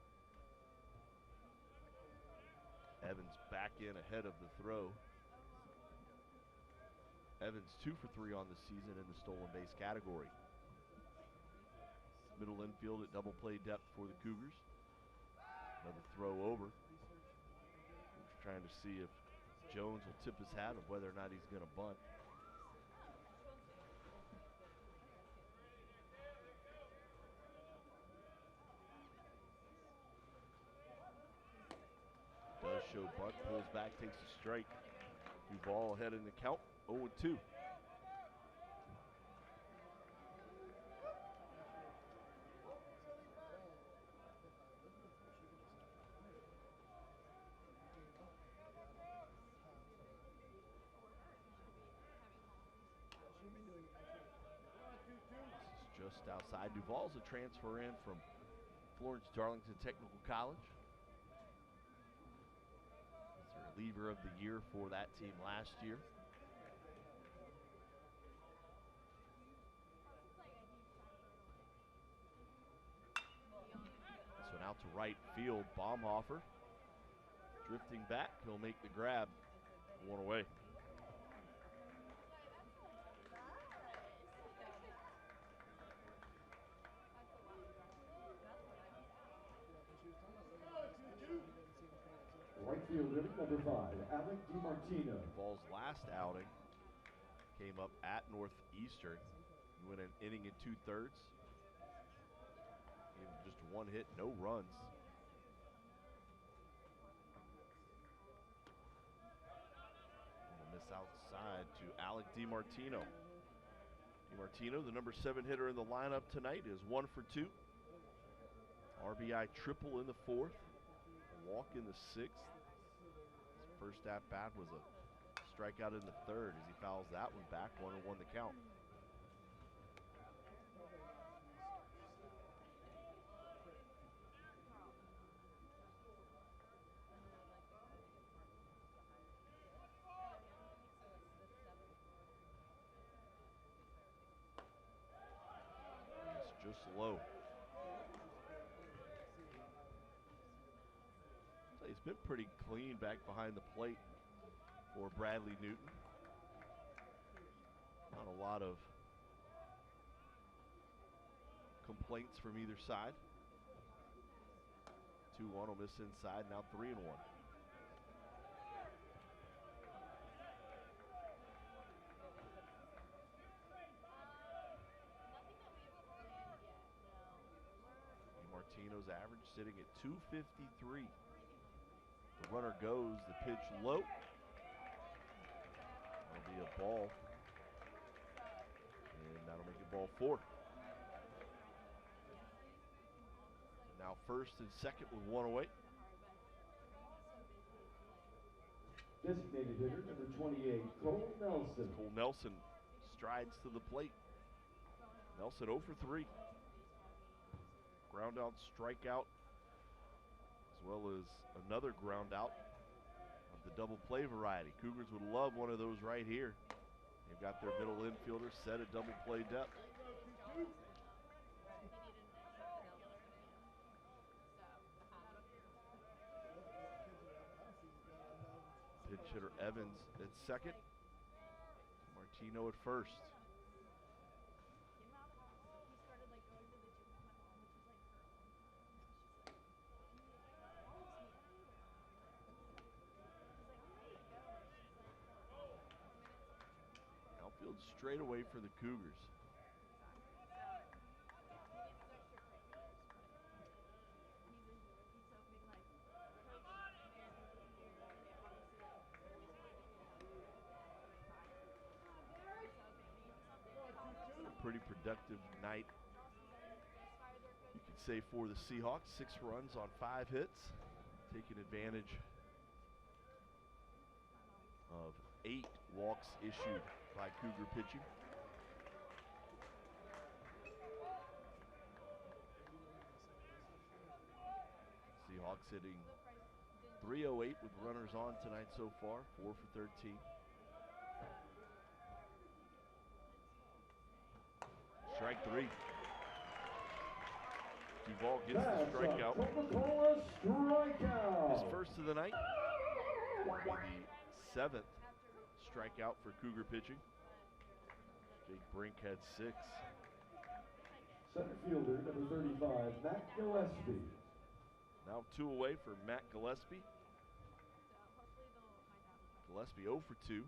Evans back in ahead of the throw. Evans 2 for 3 on the season in the stolen base category. Middle infield at double play depth for the Cougars. Another throw over. We're trying to see if Jones will tip his hat of whether or not he's going to bunt. Does show bunt, pulls back, takes a strike. Duval ahead in the count, 0-2. This is just outside. Duval's a transfer in from Florence Darlington Technical College. Reliever of the year for that team last year. This one out to right field. Baumhofer drifting back. He'll make the grab. One away. Right fielder number 5, Alec DiMartino. Ball's last outing came up at Northeastern. He went an inning and 2/3. Gave him just one hit, no runs. And a miss outside to Alec DiMartino. DiMartino, the number 7 hitter in the lineup tonight, is 1 for 2. RBI triple in the 4th. A walk in the 6th. His first at bat was a strikeout in the 3rd as he fouls that one back. 1-1 the count. It's just low. He's been pretty clean back behind the plate for Bradley Newton. Not a lot of complaints from either side. 2-1 will miss inside, now 3-1. Martino's average sitting at 253. The runner goes, the pitch low. That'll be a ball. And that'll make it ball 4. Now first and second with 1 away. Designated hitter number 28, Cole Nelson. Cole Nelson strides to the plate. Nelson 0 for 3. Ground out, strikeout, as well as another ground out of the double play variety. Cougars would love one of those right here. They've got their middle infielder set at double play depth. Pinch hitter Evans at second. Martino at first. straight away for the Cougars. Pretty productive night, you could say, for the Seahawks. 6 runs on 5 hits, taking advantage of 8 walks issued by Cougar pitching. Seahawks hitting .308 with runners on tonight so far, 4 for 13. Strike 3. Duvall gets the strikeout. His first of the night. The 7th strikeout for Cougar pitching. Jake Brink had 6. Center fielder, number 35, Matt Gillespie. Now 2 away for Matt Gillespie. Gillespie 0 for 2.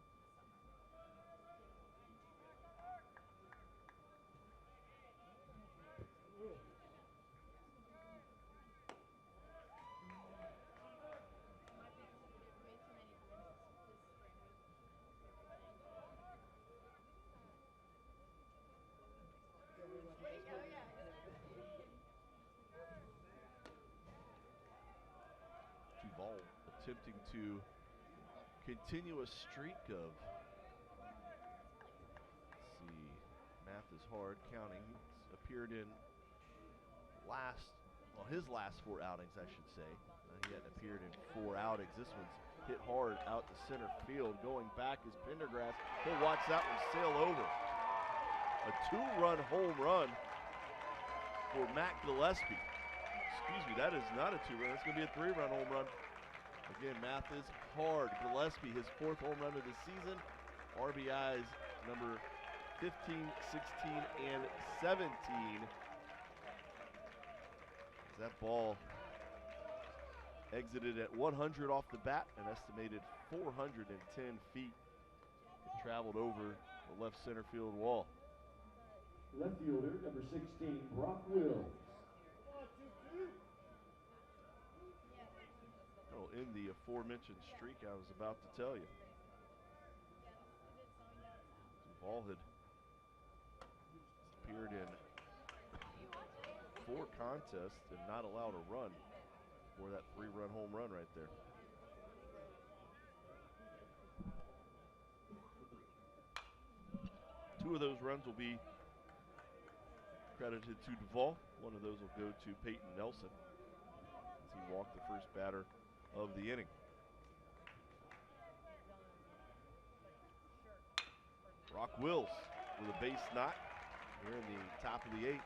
Duvall attempting to continue a streak of, let's see, math is hard, counting. He's appeared in his last 4 outings, I should say. He hadn't appeared in 4 outings. This one's hit hard out to center field. Going back is Pendergrass. He'll watch that one sail over. A 2-run home run for Matt Gillespie. Excuse me, that is not a 2-run. That's going to be a 3-run home run. Again, math is hard. Gillespie, his 4th home run of the season. RBIs number 15, 16, and 17. That ball exited at 100 off the bat, an estimated 410 feet. It traveled over the left center field wall. Left fielder, number 16, Brock Wills. That'll end the aforementioned streak I was about to tell you. Duvall had appeared in 4 contests and not allowed a run for that 3-run home run right there. Two of those runs will be credited to Duvall. One of those will go to Peyton Nelson as he walked the first batter of the inning. Brock Wills with a base knock here in the top of the 8th.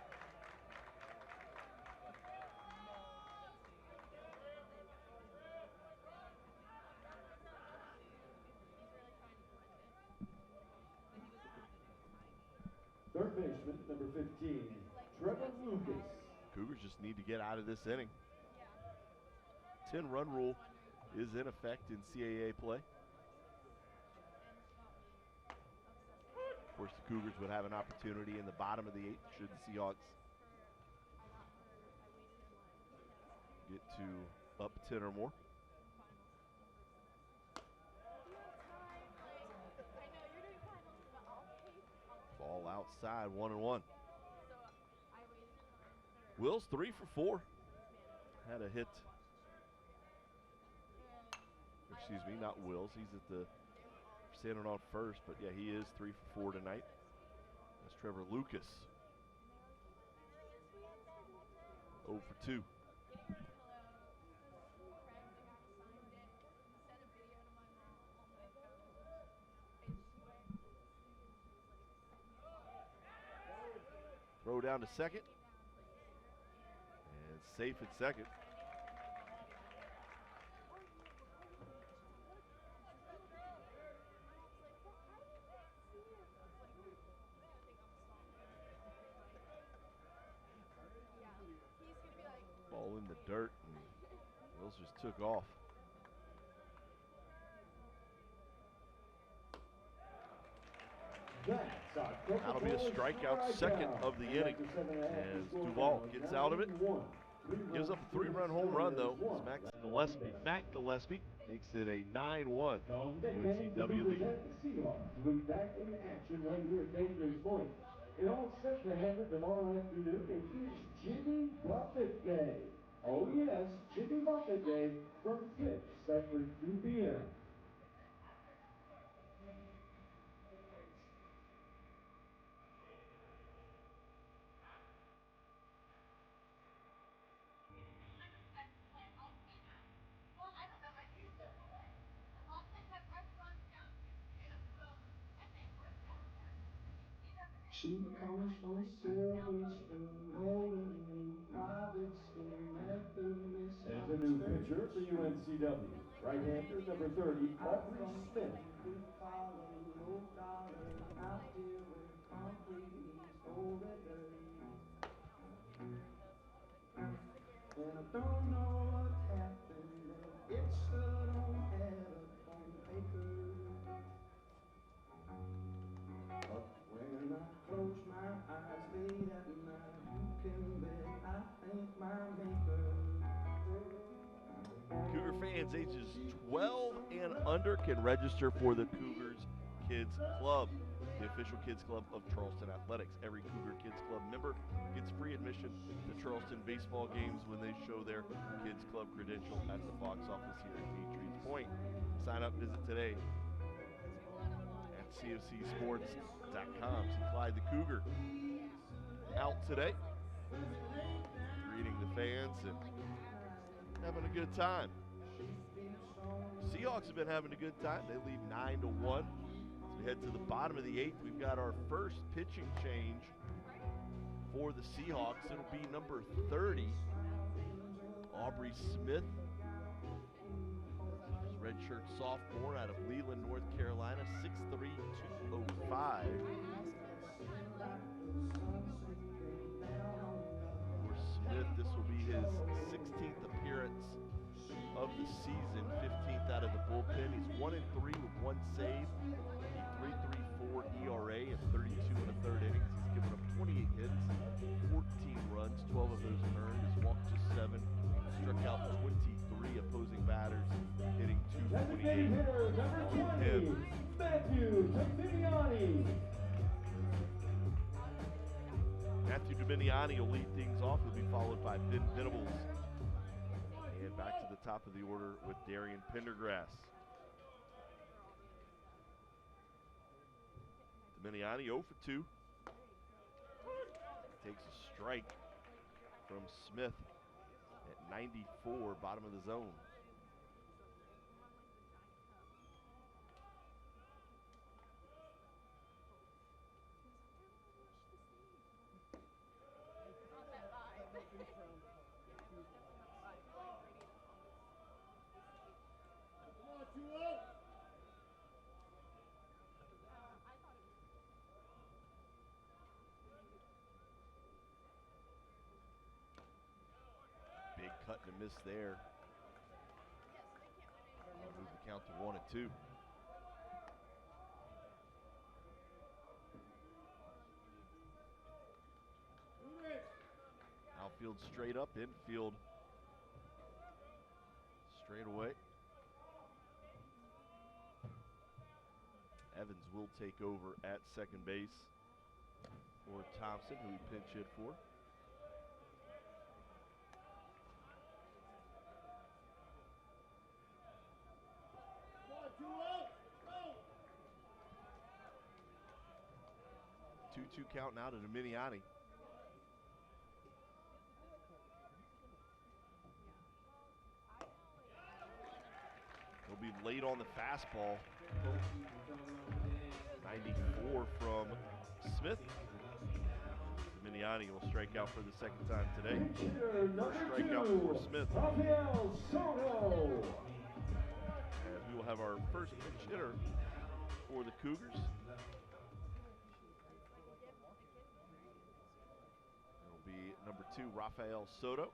Third baseman, number 15, Trevor Lucas. Cougars just need to get out of this inning. 10-run rule is in effect in CAA play. Of course, the Cougars would have an opportunity in the bottom of the 8th should the Seahawks get to up 10 or more. Ball outside, 1-1. Wills 3 for 4. Had a hit. Excuse me, not Wills. He's at the standing on first, but yeah, he is 3 for 4 tonight. That's Trevor Lucas. 0 for 2. Throw down to second. And safe at second. Ball in the dirt, and Wills just took off. That'll be a strikeout, second of the inning, as Duvall gets out of it. Gives up a 3-run home run, though. Mac Gillespie makes it a 9-1 UNCW lead. Seahawks will be back in action right here at Dangerous Point. It all set to happen tomorrow afternoon. It is Jimmy Buffett Day. Oh yes, Jimmy Buffett Day from 6 set for 2 p.m. She comes from Silver Spoon, holding new private school at the Miss. And the new pitcher for UNCW, right-hander number 30, Aubrey Smith. And I don't know what happened, but it sure don't add up on paper. But when I close my eyes late at night, you can bet I thank my maker. Cougar fans ages 12 and under can register for the Cougars Kids Club, the official kids club of Charleston Athletics. Every Cougar Kids Club member gets free admission to Charleston baseball games when they show their kids club credential at the box office here at Patriots Point. Sign up, visit today at cfcsports.com. See Clyde the Cougar out today, greeting the fans and having a good time. Seahawks have been having a good time. They lead 9-1. As we head to the bottom of the 8th, we've got our first pitching change for the Seahawks. It'll be number 30, Aubrey Smith, redshirt sophomore out of Leland, North Carolina, 6'3", 205. For Smith, this will be his 16th appearance of the season, 15th out of the bullpen. He's 1-3 with 1 save, a 3.34 ERA, and 32 and a third innings. He's given up 28 hits, 14 runs, 12 of those earned. He's walked just 7, struck out 23 opposing batters, hitting Designated 228 hitter number on 20, him. Matthew Dominiani. Matthew Dominiani will lead things off. He'll be followed by Ben Venables. And back to the top of the order with Darian Pendergrass. Dominiani 0 for 2. Takes a strike from Smith at 94, bottom of the zone. Big cut and a miss there. Move the count to 1-2. Outfield straight up, infield straight away. Evans will take over at second base for Thompson, who he pinch hit for. Two count now to Dominiani. He'll be late on the fastball. 94 from Smith. Dominiani will strike out for the second time today. First strikeout for Smith. Rafael Soto. And we will have our first pinch hitter for the Cougars. It'll be number 2, Rafael Soto.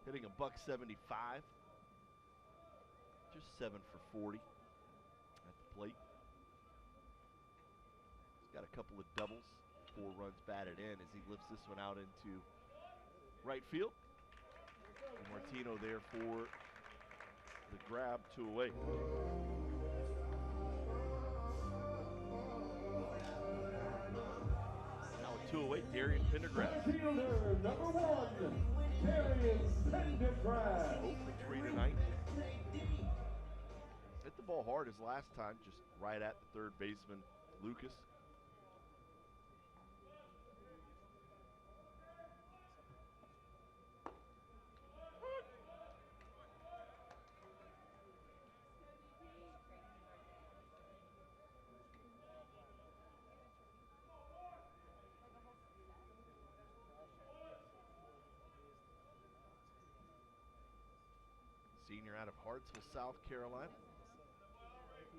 hitting $175. Just 7 for 40 at the plate. He's got a couple of doubles, 4 runs batted in as he lifts this one out into right field. And Martino there for the grab, 2 away. Now with 2 away, Darian Pendergrass. Fielder number 1, Darian Pendergrass. 0 for 3 tonight. Hit the ball hard as last time, just right at the third baseman, Lucas. Senior out of Hartsville, South Carolina.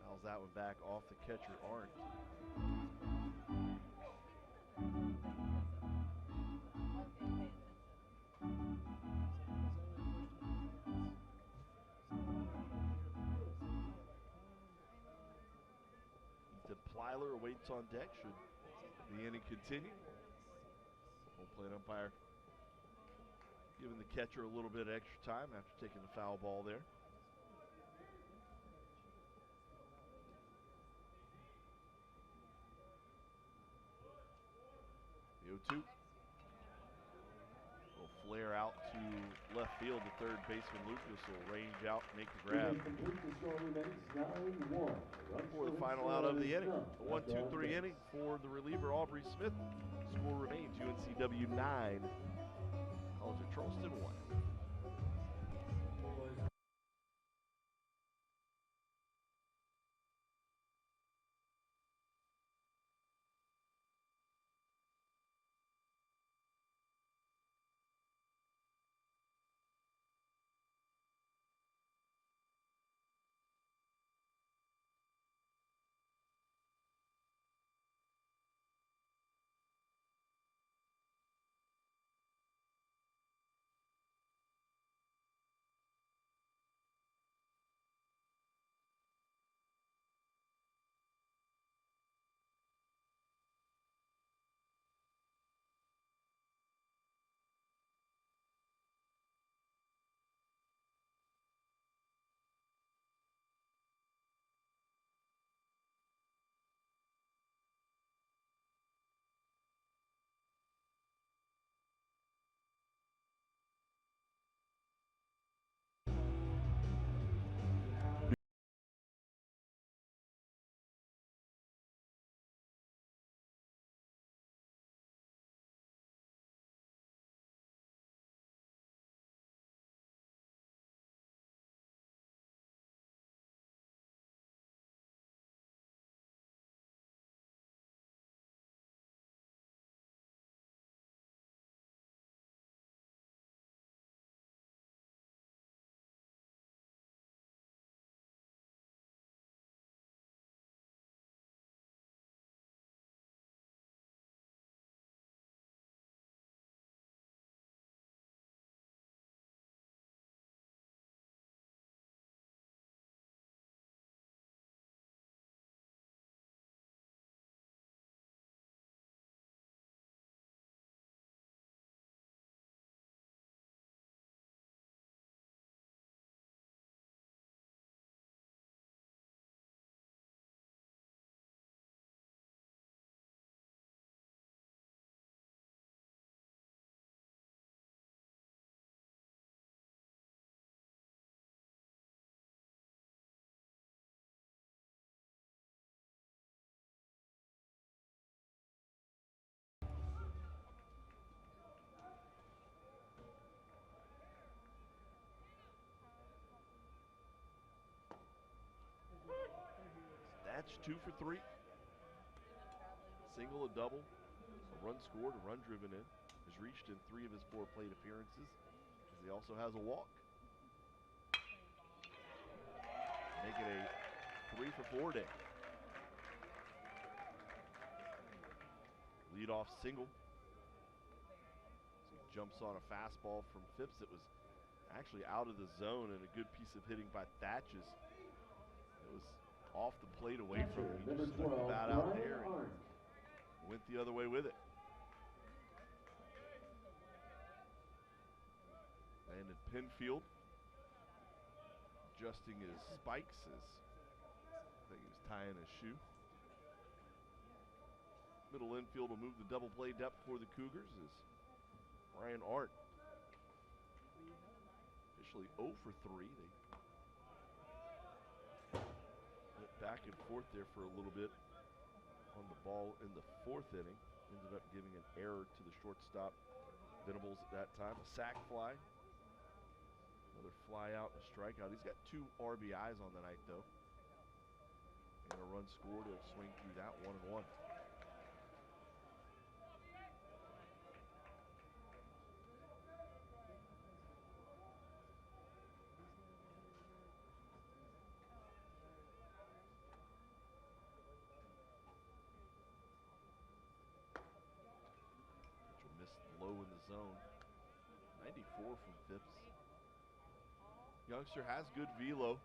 Fouls that one back off the catcher, Arndt. Ethan Plyler awaits on deck should the inning continue. Home plate umpire giving the catcher a little bit of extra time after taking the foul ball there. The 0-2. Will flare out to left field. The third baseman Lucas will range out, make the grab. For the final out of the inning. A 1-2-3 inning for the reliever Aubrey Smith. Score remains UNCW 9. College of Charleston 1. That's 2 for 3. Single, a double, a run scored, a run driven in. Has reached in 3 of his 4 plate appearances. He also has a walk. Make it a 3 for 4 day. Leadoff single. So he jumps on a fastball from Phipps. It was actually out of the zone, and a good piece of hitting by Thatches. It was off the plate away from him. He just stuck the bat out there and went the other way with it. Landon Penfield adjusting his spikes as I think he was tying his shoe. Middle infield will move the double play depth for the Cougars as Ryan Arndt officially 0 for 3. They went back and forth there for a little bit on the ball in the 4th inning. Ended up giving an error to the shortstop Venables at that time. A sac fly. Another fly out and a strikeout. He's got 2 RBIs on the night, though. And a run scored. He'll swing through that 1-1. Pitcher missed low in the zone. 94 from Phipps. Youngster has good velo.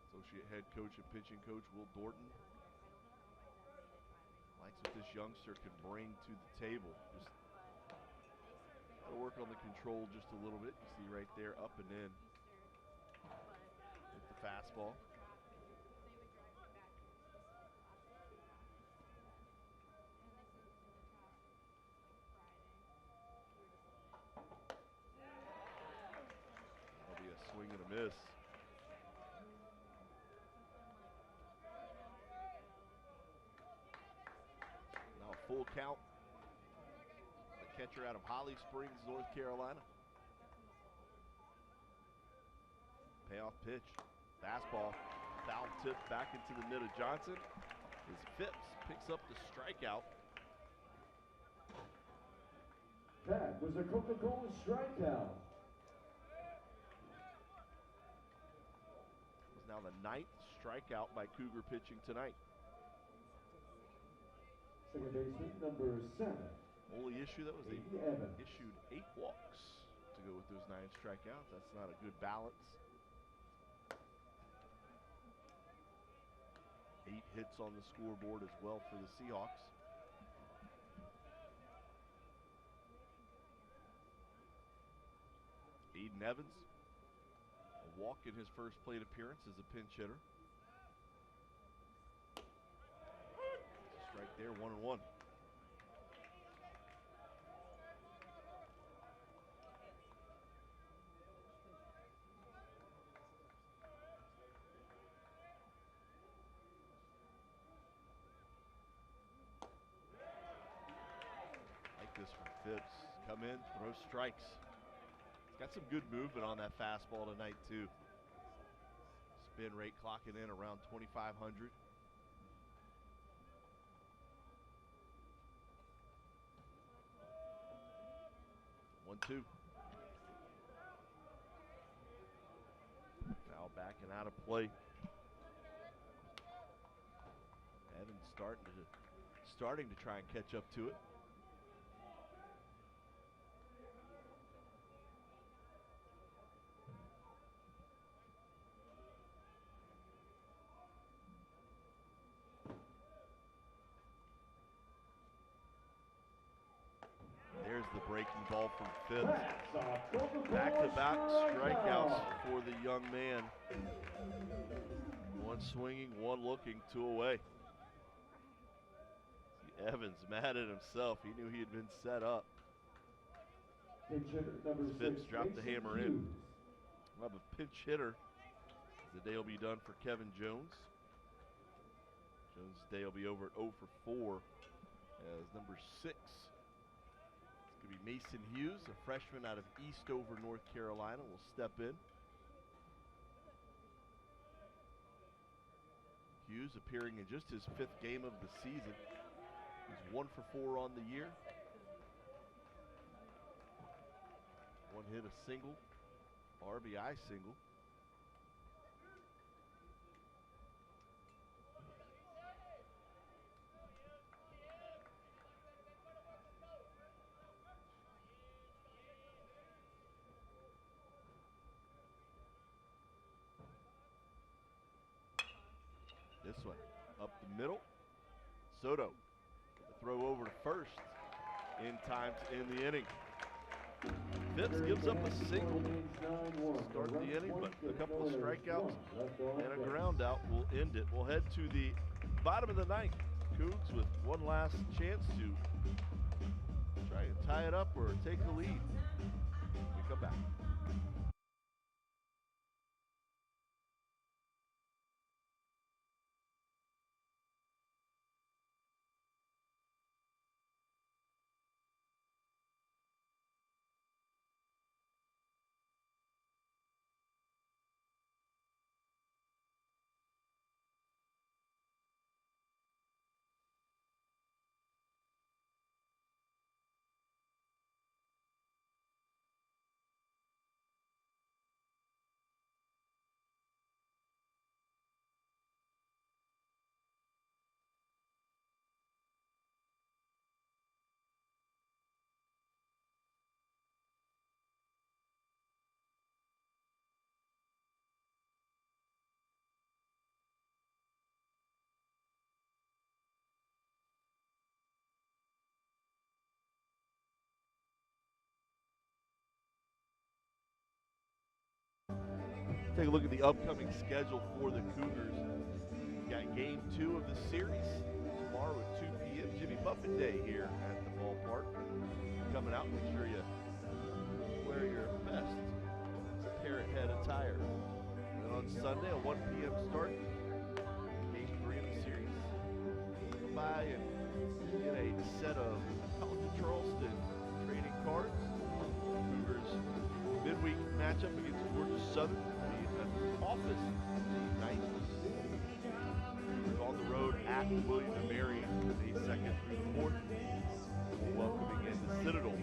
Associate head coach and pitching coach Will Dorton likes what this youngster can bring to the table. Just got to work on the control just a little bit. You see right there, up and in with the fastball. Swing and a miss. Now a full count. The catcher out of Holly Springs, North Carolina. Payoff pitch. Fastball. Foul tip back into the middle of Johnson. As Phipps picks up the strikeout. That was a Coca-Cola strikeout. Now the 9th strikeout by Cougar pitching tonight. Second baseman, number 7. Only issue, though, is they Evans. issued 8 walks to go with those 9 strikeouts. That's not a good balance. 8 hits on the scoreboard as well for the Seahawks. Aiden Evans. Walk in his first plate appearance as a pinch hitter. Strike there, 1-1. Like this from Phipps. Come in, throw strikes. Got some good movement on that fastball tonight, too. Spin rate clocking in around 2,500. One, two. Foul back and out of play. Evans starting to try and catch up to it. There's the breaking ball from Phipps. Back-to-back strikeouts for the young man. One swinging, one looking, 2 away. See Evans mad at himself. He knew he had been set up. Phipps dropped the hammer in. We'll have a pinch hitter. The day will be done for Kevin Jones. Jones' day will be over at 0 for 4 as number 6. It's going to be Mason Hughes, a freshman out of Eastover, North Carolina, will step in. Hughes appearing in just his 5th game of the season. He's 1 for 4 on the year. 1 hit, a single, RBI single. This one up the middle. Soto, the throw over to first in time to end the inning. Phipps gives up a single to start the inning, but a couple of strikeouts and a ground out will end it. We'll head to the bottom of the ninth. Cougs with one last chance to try and tie it up or take the lead. We come back. Take a look at the upcoming schedule for the Cougars. We've got game 2 of the series tomorrow at 2 p.m. Jimmy Buffett Day here at the ballpark. Coming out, make sure you wear your best parrot head attire. And then on Sunday, a 1 p.m. start, game 3 of the series. Come by and get a set of College of Charleston trading cards. Cougars midweek matchup against Georgia Southern. Office the 9th. We're on the road at William & Mary, May 2nd through the 4th. Welcoming in the Citadel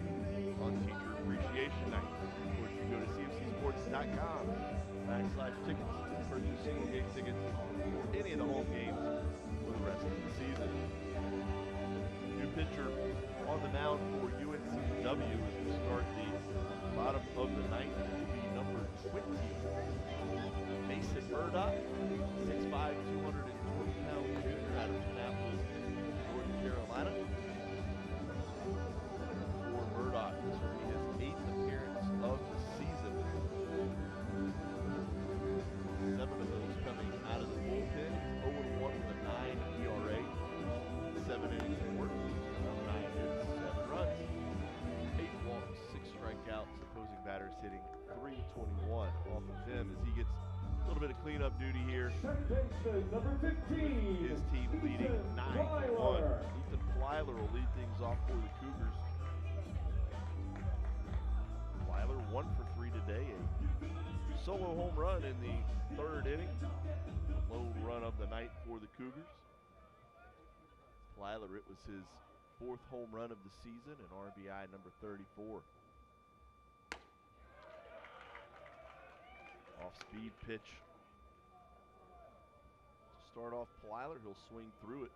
on Teacher Appreciation Night. Of course, you can go to cmcsports.com/tickets to purchase single game tickets for any of the home games for the rest of the season. New pitcher on the mound for UNCW as we start the bottom of the 9th. It will be number 20. Mason Murdoch, 6'5", 220-pound junior out of Annapolis, North Carolina. For Murdoch, this will be his 8th appearance of the season. 7 of those coming out of the bullpen. He's 0-1 with a 9 ERA. 7 innings of work, 9 hits, 7 runs. 8 walks, 6 strikeouts. Opposing batters hitting .321 off of him as he gets a little bit of cleanup duty here. His team leading 9-1. Ethan Plyler will lead things off for the Cougars. Plyler 1 for 3 today. A solo home run in the 3rd inning. The lone run of the night for the Cougars. Plyler, it was his 4th home run of the season and RBI number 34. Off-speed pitch. To start off Plyler, he'll swing through it.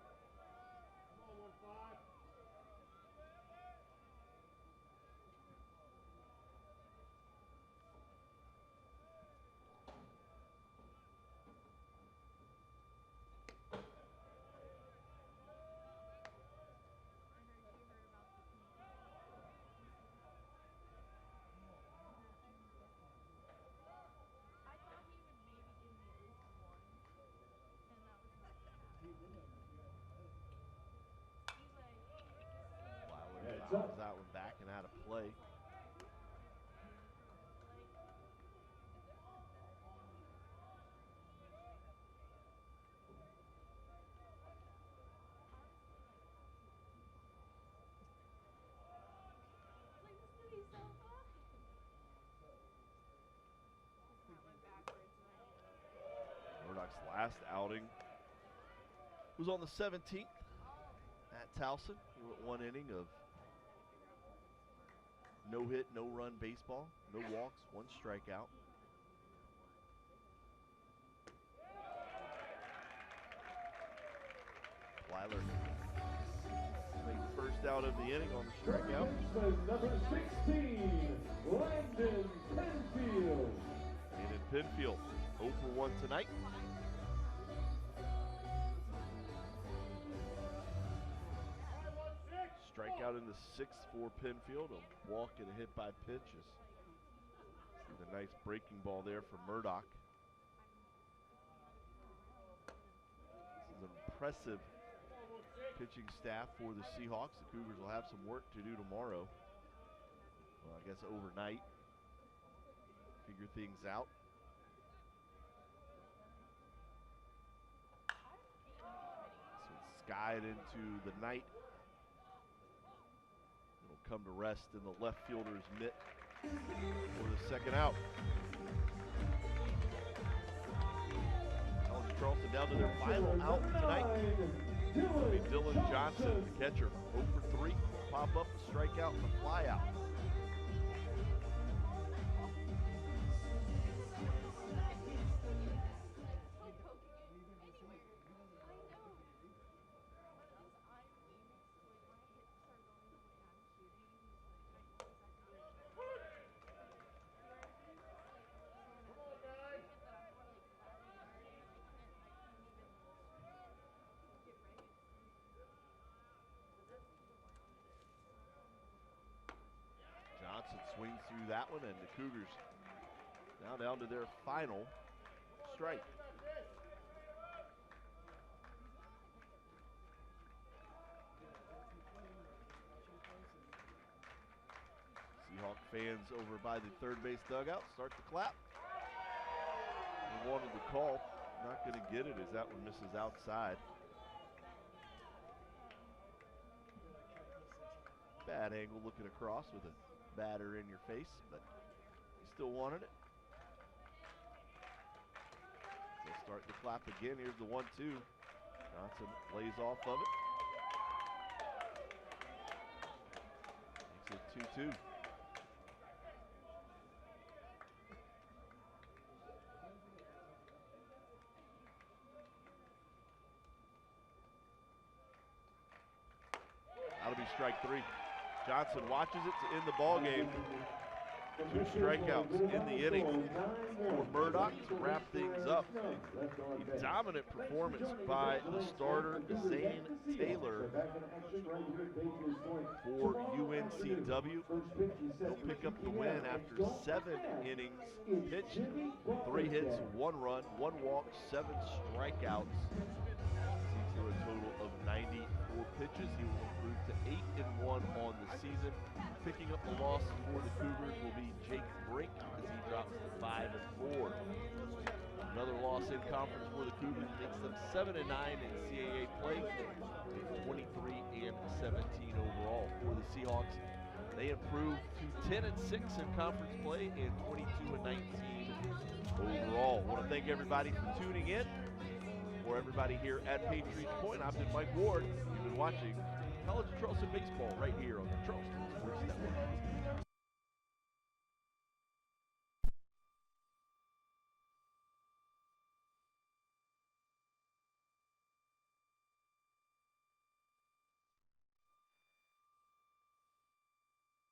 Fouls that one back and out of play. Murdoch's last outing was on the 17th at Towson. He went 1 inning of no hit, no run baseball, no walks, 1 strikeout. Plyler made the first out of the inning on the strikeout. Number 16, Landon Penfield. And in Penfield, 0 for 1 tonight. Strikeout in the sixth for Penfield. A walk and a hit by pitch. See the nice breaking ball there for Murdoch. This is an impressive pitching staff for the Seahawks. The Cougars will have some work to do tomorrow. Well, I guess overnight. Figure things out. So it's skied into the night. It'll come to rest in the left fielder's mitt for the second out. College of Charleston down to their final out tonight. It'll be Dylan Johnson, the catcher. 0 for 3. Pop up, a strikeout, and a fly out. Swings through that one, and the Cougars now down to their final strike. Seahawk fans over by the third base dugout start to clap. They wanted the call, not going to get it as that one misses outside. Bad angle looking across with a batter in your face, but you still wanted it. They'll start the clap again. Here's the 1-2. Johnson lays off of it. Makes it 2-2. That'll be strike 3. Johnson watches it to end the ball game. 2 strikeouts in the inning for Murdoch to wrap things up. A dominant performance by the starter, Zane Taylor, for UNCW. He'll pick up the win after 7 innings pitched, 3 hits, 1 run, 1 walk, 7 strikeouts. To a total of 94 pitches. He will improve to 8-1 on the season. Picking up the loss for the Cougars will be Jake Brink as he drops to 5-4. Another loss in conference for the Cougars makes them 7-9 in CAA play, 23-17 overall. For the Seahawks, they improve to 10-6 in conference play and 22-19 overall. I want to thank everybody for tuning in. For everybody here at Patriots Point, I've been Mike Ward. You've been watching College of Charleston Baseball right here on the Charleston